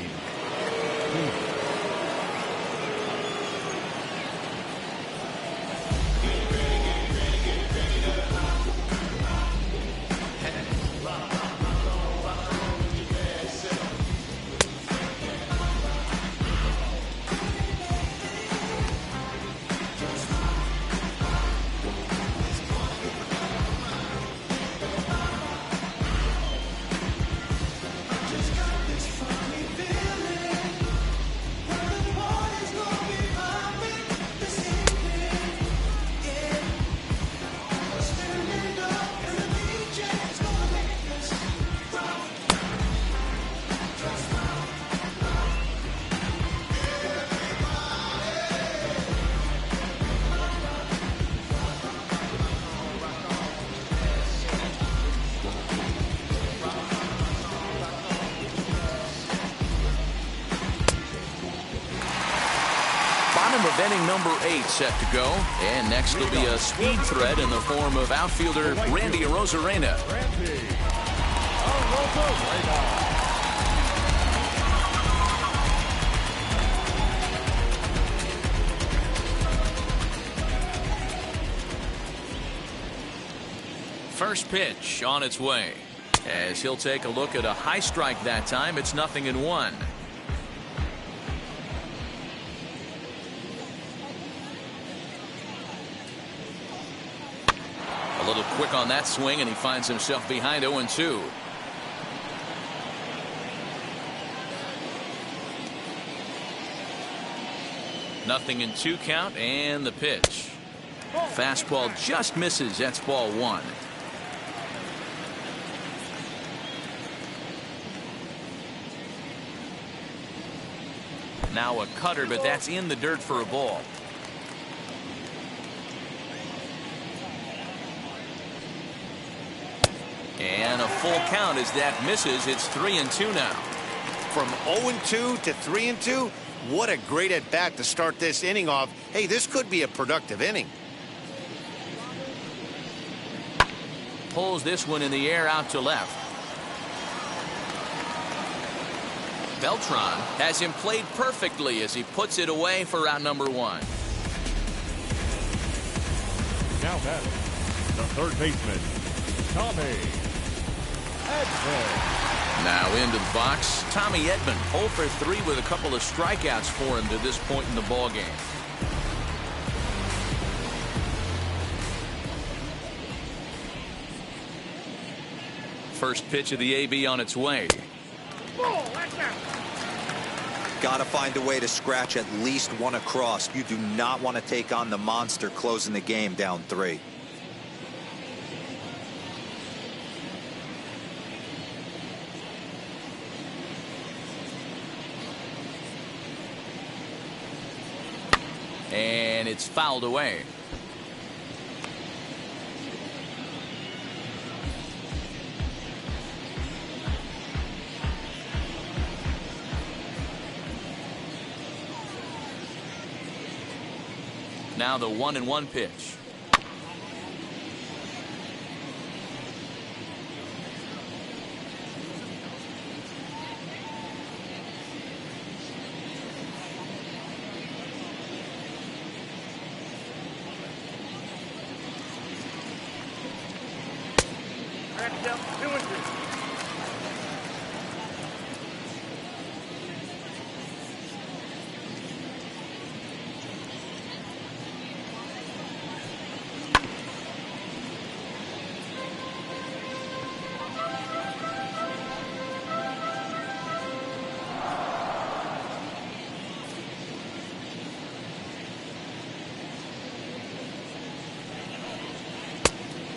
Of inning number 8 set to go, and next will be a speed threat in the form of outfielder Randy Arozarena. First pitch on its way, as he'll take a look at a high strike that time. It's 0-1. A little quick on that swing, and he finds himself behind 0-2. Nothing in 2 count, and the pitch. Fastball just misses. That's ball 1. Now a cutter, but that's in the dirt for a ball. And a full count as that misses. It's 3-2 now. From 0-2 to 3-2, What a great at-bat to start this inning off. Hey, this could be a productive inning. Pulls this one in the air out to left. Beltran has him played perfectly as he puts it away for out number 1. Now batting, the third baseman, Tommy Edman. Now into the box, Tommy Edman, 0 for 3 with a couple of strikeouts for him to this point in the ballgame. First pitch of the AB on its way. Got to find a way to scratch at least one across. You do not want to take on the monster closing the game down 3. And it's fouled away. Now the 1-1 pitch.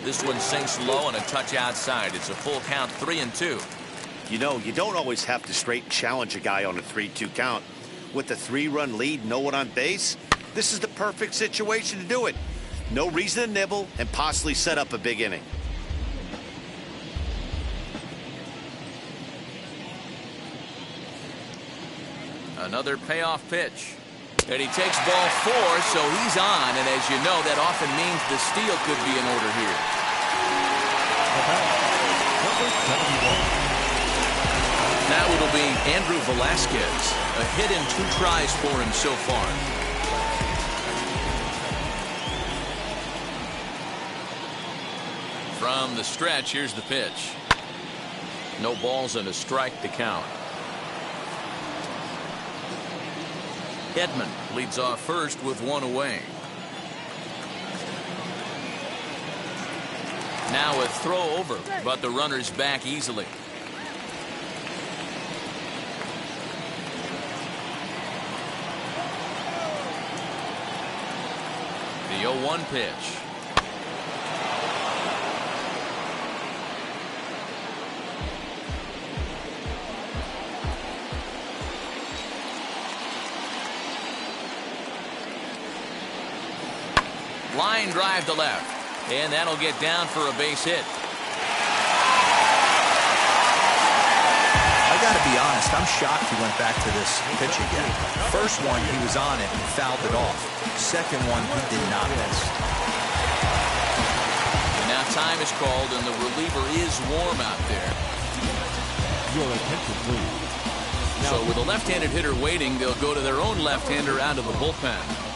This one sinks low and a touch outside. It's a full count, 3-2. You know, you don't always have to straight challenge a guy on a 3-2 count. With a 3-run lead, no one on base, this is the perfect situation to do it. No reason to nibble and possibly set up a big inning. Another payoff pitch. And he takes ball 4, so he's on. And as you know, that often means the steal could be in order here. Now it'll be Andrew Velasquez. A hit in 2 tries for him so far. From the stretch, here's the pitch. No balls and a strike to count. Edman leads off first with 1 away. Now a throw over, but the runner's back easily. The 0-1 pitch. Line drive to left, and that'll get down for a base hit. I got to be honest, I'm shocked he went back to this pitch again. First one, he was on it and fouled it off. Second one, he did not miss. And now time is called, and the reliever is warm out there. Your attention, please. So with a left-handed hitter waiting, they'll go to their own left-hander out of the bullpen.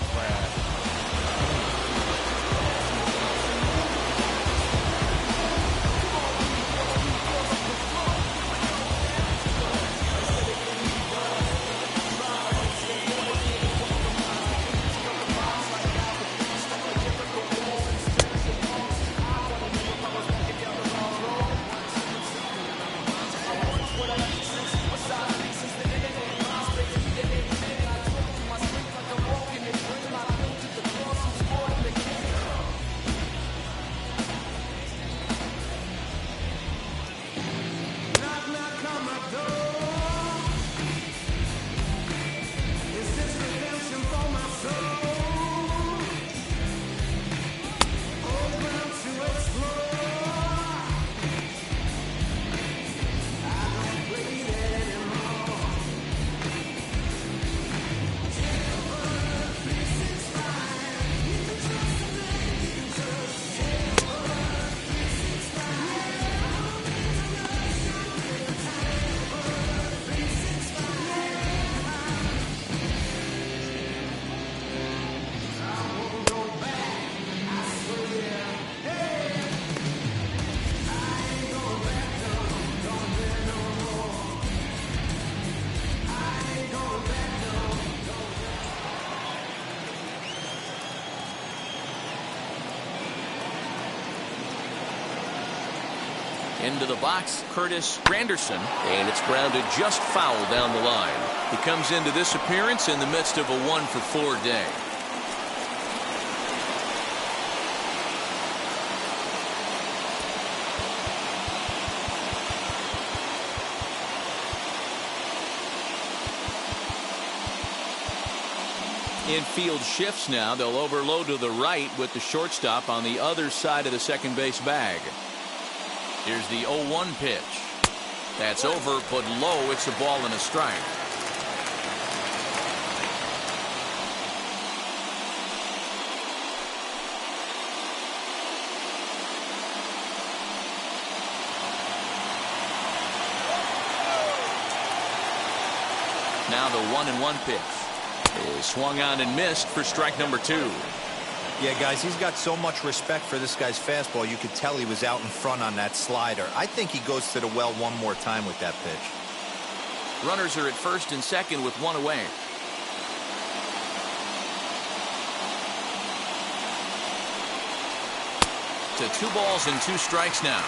Into the box, Curtis Granderson, and it's grounded just foul down the line. He comes into this appearance in the midst of a 1-for-4 day. Infield shifts now. They'll overload to the right with the shortstop on the other side of the second base bag. Here's the 0-1 pitch. That's over, but low. It's a ball and a strike. Now the 1-1 pitch is swung on and missed for strike number 2. Yeah, guys, he's got so much respect for this guy's fastball. You could tell he was out in front on that slider. I think he goes to the well one more time with that pitch. Runners are at first and second with one away. To 2 balls and 2 strikes now.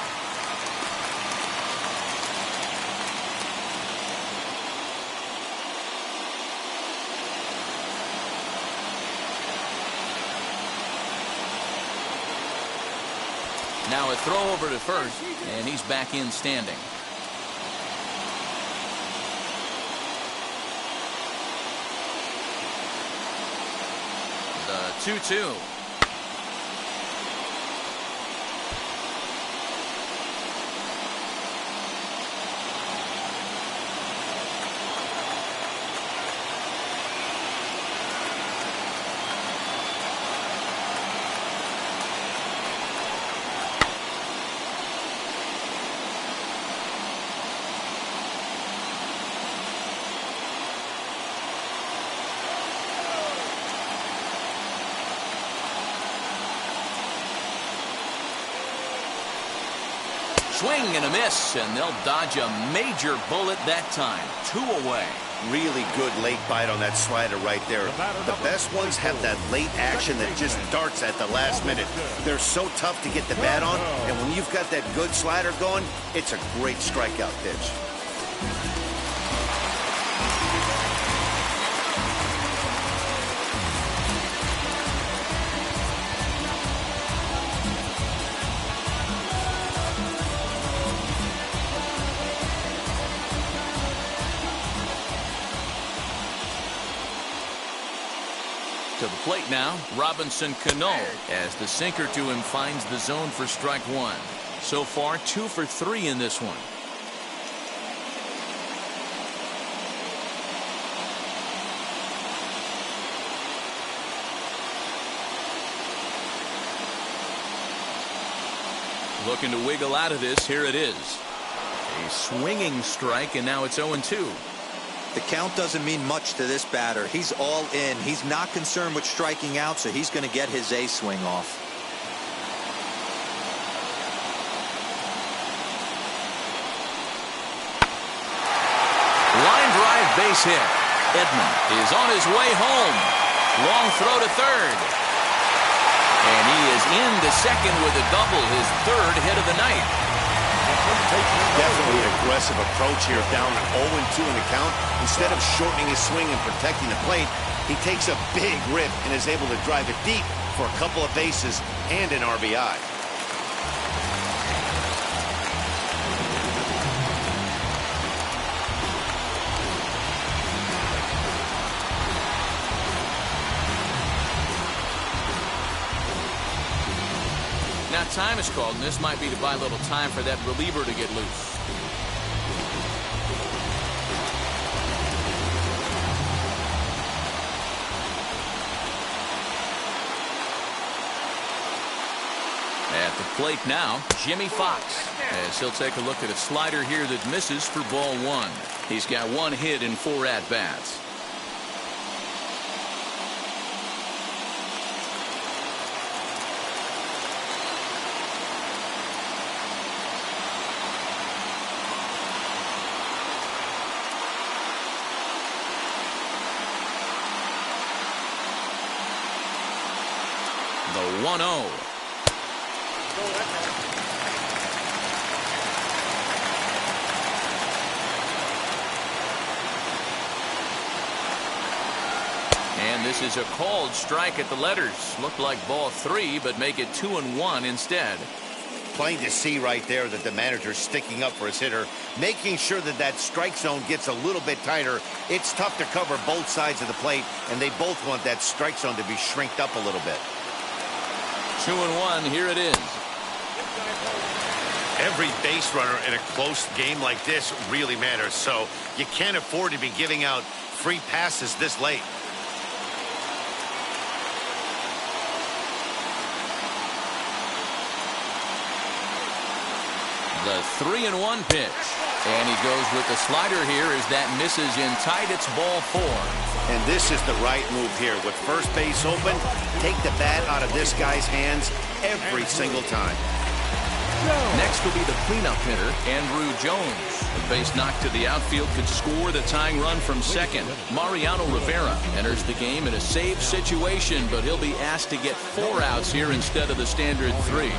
Now a throw over to first, and he's back in standing. The 2-2. Swing and a miss, and they'll dodge a major bullet that time. 2 away. Really good late bite on that slider right there. The best ones have that late action that just darts at the last minute. They're so tough to get the bat on, and when you've got that good slider going, it's a great strikeout pitch. To the plate now, Robinson Cano, as the sinker to him finds the zone for strike 1. So far, 2 for 3 in this one. Looking to wiggle out of this. Here it is. A swinging strike, and now it's 0-2. The count doesn't mean much to this batter. He's all in. He's not concerned with striking out, so he's going to get his A swing off. Line drive base hit. Edman is on his way home. Long throw to third. And he is into second with a double, his 3rd hit of the night. Definitely an aggressive approach here, down 0-2 in the count. Instead of shortening his swing and protecting the plate, he takes a big rip and is able to drive it deep for a couple of bases and an RBI. Now time is called, and this might be to buy a little time for that reliever to get loose. At the plate now, Jimmy Fox, as he'll take a look at a slider here that misses for ball 1. He's got 1 hit in 4 at-bats. The 1-0. this is a called strike at the letters. Looked like ball 3, but make it 2-1 instead. Plain to see right there that the manager's sticking up for his hitter, making sure that that strike zone gets a little bit tighter. It's tough to cover both sides of the plate, and they both want that strike zone to be shrinked up a little bit. 2-1, here it is. Every base runner in a close game like this really matters, so you can't afford to be giving out free passes this late. The 3-1 pitch. And he goes with the slider here as that misses in tight. It's ball 4. And this is the right move here. With first base open, take the bat out of this guy's hands every single time. Next will be the cleanup hitter, Andrew Jones. A base knock to the outfield could score the tying run from second. Mariano Rivera enters the game in a save situation, but he'll be asked to get 4 outs here instead of the standard 3.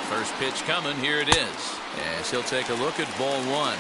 First pitch coming. Here it is. As he'll take a look at ball 1.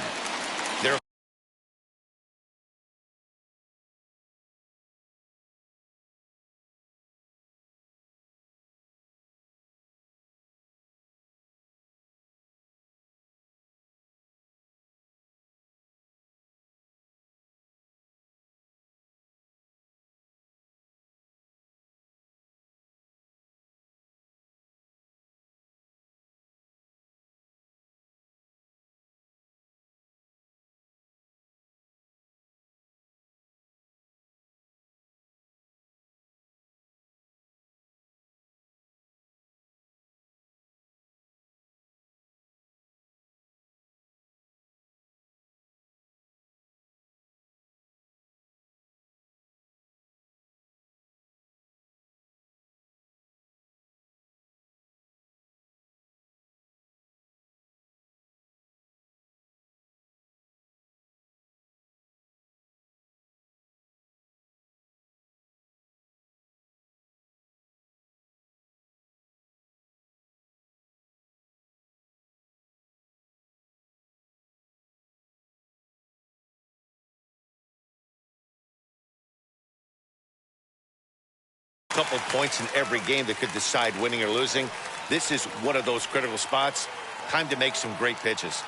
Couple points in every game that could decide winning or losing. This is one of those critical spots. Time to make some great pitches.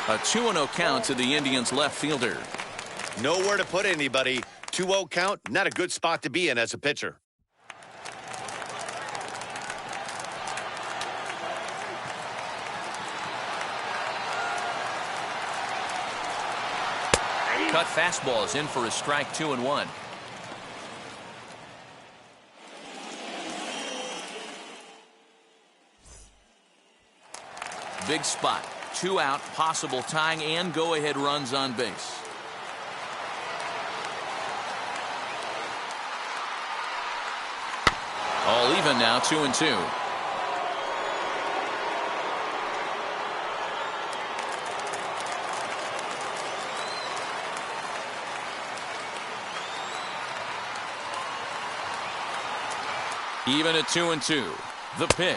A 2-0 count to the Indians left fielder. Nowhere to put anybody. 2-0 count, not a good spot to be in as a pitcher. Cut fastball is in for a strike. 2-1. Big spot. 2 out, possible tying and go-ahead runs on base. All even now, 2-2. Even at 2-2. The pitch.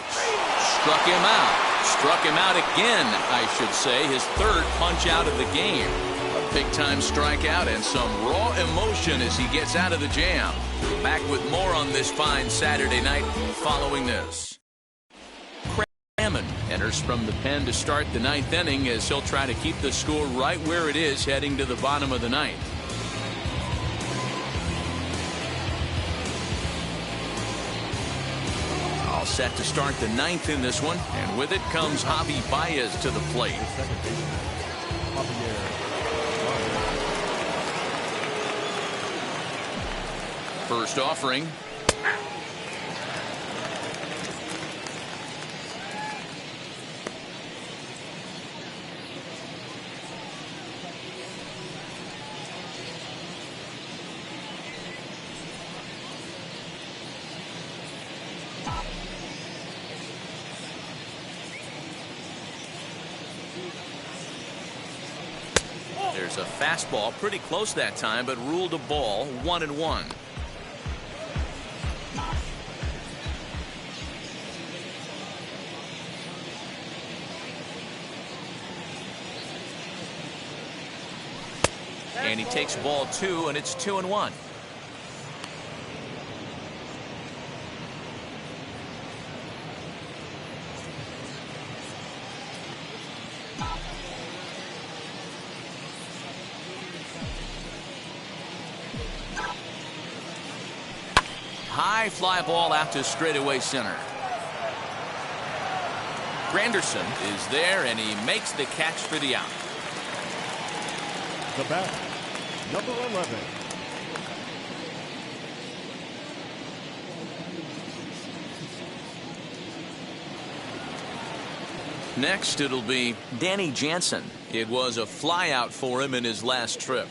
Struck him out. Struck him out again, I should say. His third punch out of the game. A big-time strikeout and some raw emotion as he gets out of the jam. Back with more on this fine Saturday night following this. Hammond enters from the pen to start the ninth inning as he'll try to keep the score right where it is heading to the bottom of the ninth. All set to start the ninth in this one, and with it comes Javi Baez to the plate. First offering. There's a fastball pretty close that time, but ruled a ball. 1-1. And he takes ball 2, and it's 2-1. High fly ball out to straightaway center. Granderson is there, and he makes the catch for the out. The bat, number 11. Next, it'll be Danny Jansen. It was a flyout for him in his last trip.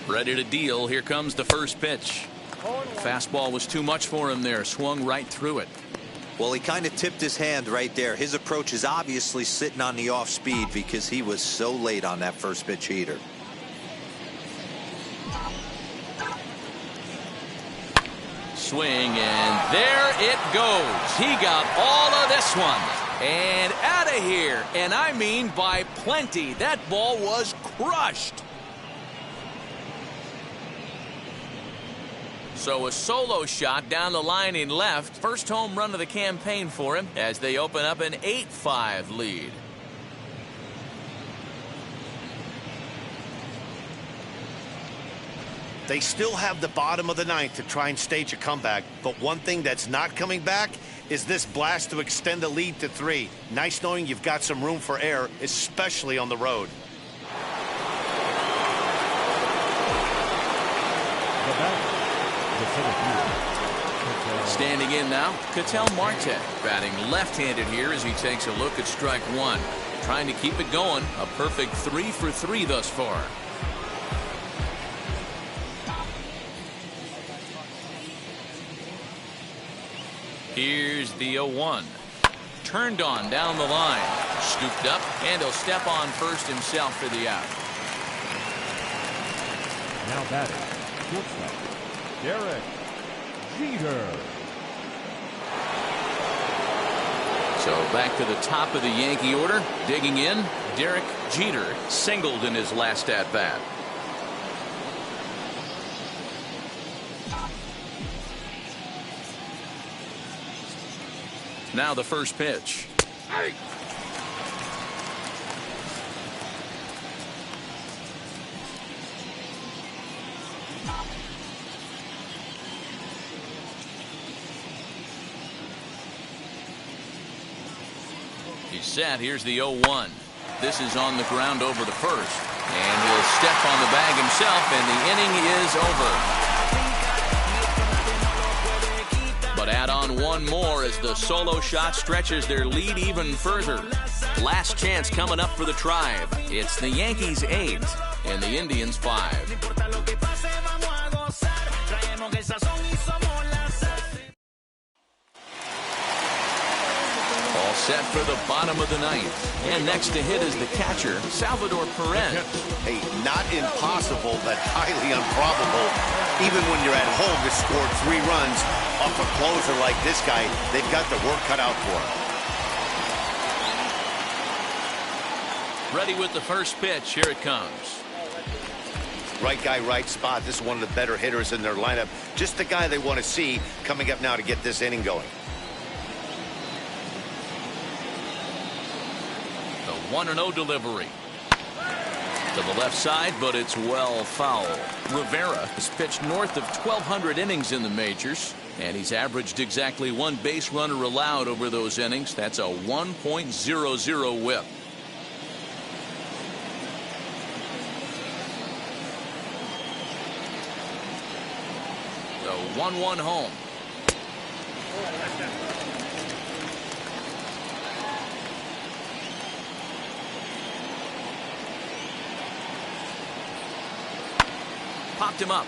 Ready to deal. Here comes the first pitch. Fastball was too much for him there. Swung right through it. Well, he kind of tipped his hand right there. His approach is obviously sitting on the off speed because he was so late on that first pitch heater. Swing, and there it goes. He got all of this one. And out of here. And I mean by plenty. That ball was crushed. So a solo shot down the line in left. First home run of the campaign for him as they open up an 8-5 lead. They still have the bottom of the ninth to try and stage a comeback, but one thing that's not coming back is this blast to extend the lead to 3. Nice knowing you've got some room for error, especially on the road. Standing in now, Ketel Marte, batting left-handed here as he takes a look at strike 1. Trying to keep it going, a perfect 3 for 3 thus far. Here's the 0-1. Turned on down the line. Scooped up, and he'll step on first himself for the out. Now batting, shortstop, Derek Jeter. So back to the top of the Yankee order. Digging in, Derek Jeter singled in his last at-bat. Now the first pitch. He's set. Here's the 0-1. This is on the ground over to first. And he'll step on the bag himself, and the inning is over. But add on one more as the solo shot stretches their lead even further. Last chance coming up for the Tribe. It's the Yankees 8 and the Indians 5. All set for the bottom of the ninth. And next to hit is the catcher, Salvador Perez. Hey, not impossible, but highly improbable. Even when you're at home to score 3 runs off a closer like this guy, they've got the work cut out for him. Ready with the first pitch. Here it comes. Right guy, right spot. This is one of the better hitters in their lineup. Just the guy they want to see coming up now to get this inning going. The 1-0 delivery. To the left side, but it's well foul. Rivera has pitched north of 1,200 innings in the majors, and he's averaged exactly 1 base runner allowed over those innings. That's a 1.00 whip. The 1-1 home. Popped him up.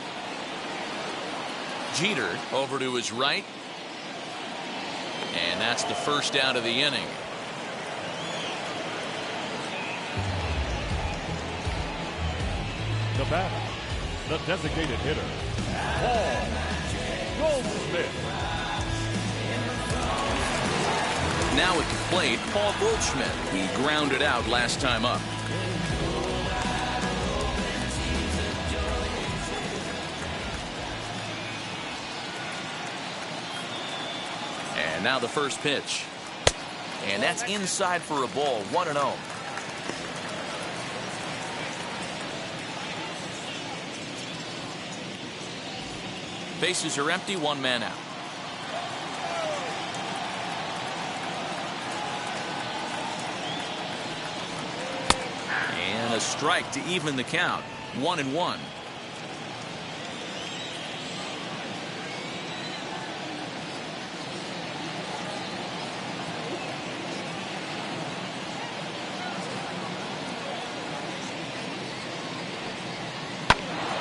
Jeter over to his right. And that's the first out of the inning. The batter, the designated hitter, Gonzales. Now at the plate, Paul Goldschmidt. He grounded out last time up. And now the first pitch. And that's inside for a ball. 1-0. Bases are empty. 1 man out. And a strike to even the count. 1-1.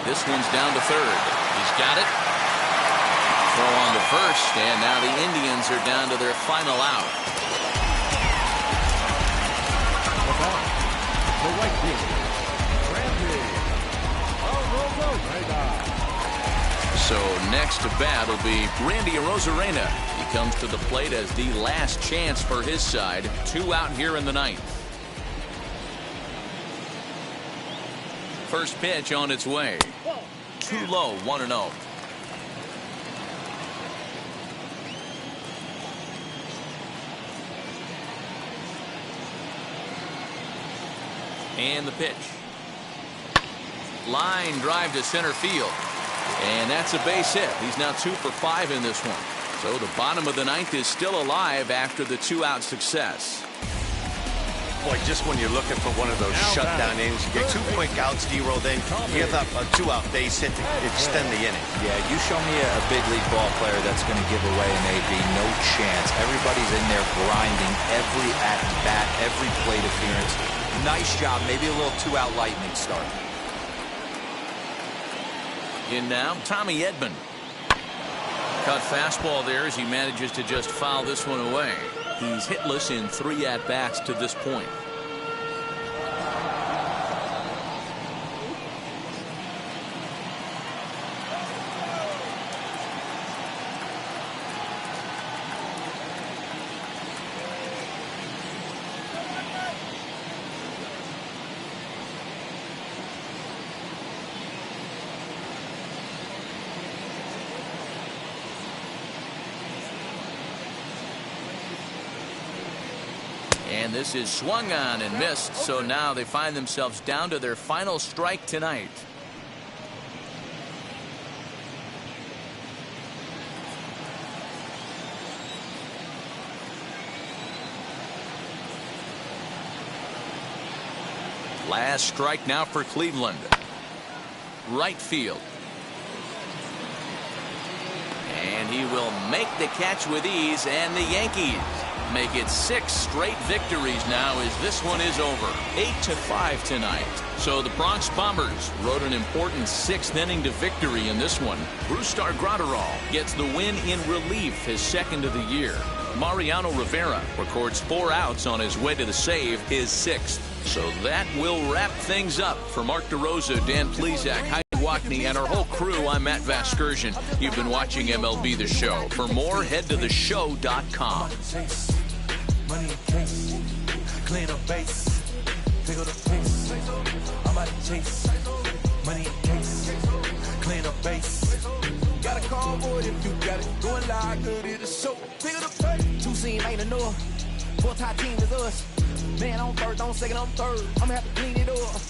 This one's down to third. He's got it. Throw on to first, and now the Indians are down to their final out. The right fielder, So next to bat will be Randy Arozarena. He comes to the plate as the last chance for his side. 2 out here in the ninth. First pitch on its way. Too low. 1-0. And the pitch. Line drive to center field. And that's a base hit. He's now 2 for 5 in this one. So the bottom of the ninth is still alive after the 2-out success. Boy, just when you're looking for one of those shutdown innings, you get 2 quick outs, D-roll, then you give up a 2-out base hit to extend the inning. Yeah, you show me a big league ball player that's going to give away an AB. No chance. Everybody's in there grinding every at-bat, every plate appearance. Nice job. Maybe a little 2-out lightning start. In now, Tommy Edman. Cut fastball there as he manages to just foul this one away. He's hitless in 3 at-bats to this point. And this is swung on and missed, so now they find themselves down to their final strike tonight. Last strike now for Cleveland. Right field. And he will make the catch with ease, and the Yankees make it 6 straight victories now as this one is over. 8-5 tonight. So the Bronx Bombers rode an important 6th inning to victory in this one. Brusdar Graterol gets the win in relief, his 2nd of the year. Mariano Rivera records 4 outs on his way to the save, his 6th. So that will wrap things up. For Mark DeRosa, Dan Plesac, Heidi Watney, and our whole crew, I'm Matt Vasgersian. You've been watching MLB The Show. For more, head to theshow.com. Money in case, clean up base, pick up the pace. I'm out of chase. Money in case, clean up base. Got a call for it if you got it. Going live, good at the show. Pick up the pace. 2 scene ain't enough. 4-tie team is us. Man on first, on second, on third. I'ma have to clean it up.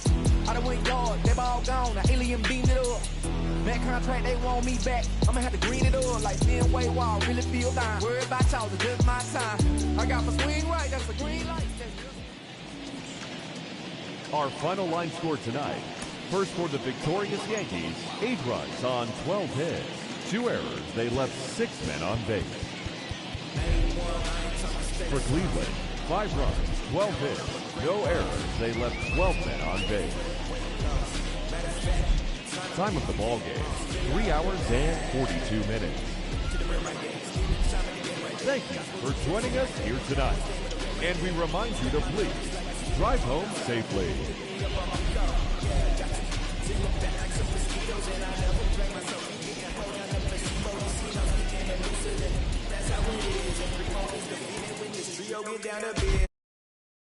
I done went yard, they ball gone. The alien beamed it up. That contract, they want me back. I'ma have to green it up like Ben Way Wall. Really feel down. Worry about y'all, it's just my time. I got my swing right, that's a green light. Our final line score tonight. First for the victorious Yankees, 8 runs on 12 hits. 2 errors, they left 6 men on base. For Cleveland, 5 runs, 12 hits, no errors, they left 12 men on base. Time of the ball game, 3 hours and 42 minutes. Thank you for joining us here tonight. And we remind you to please drive home safely. Get down to bed.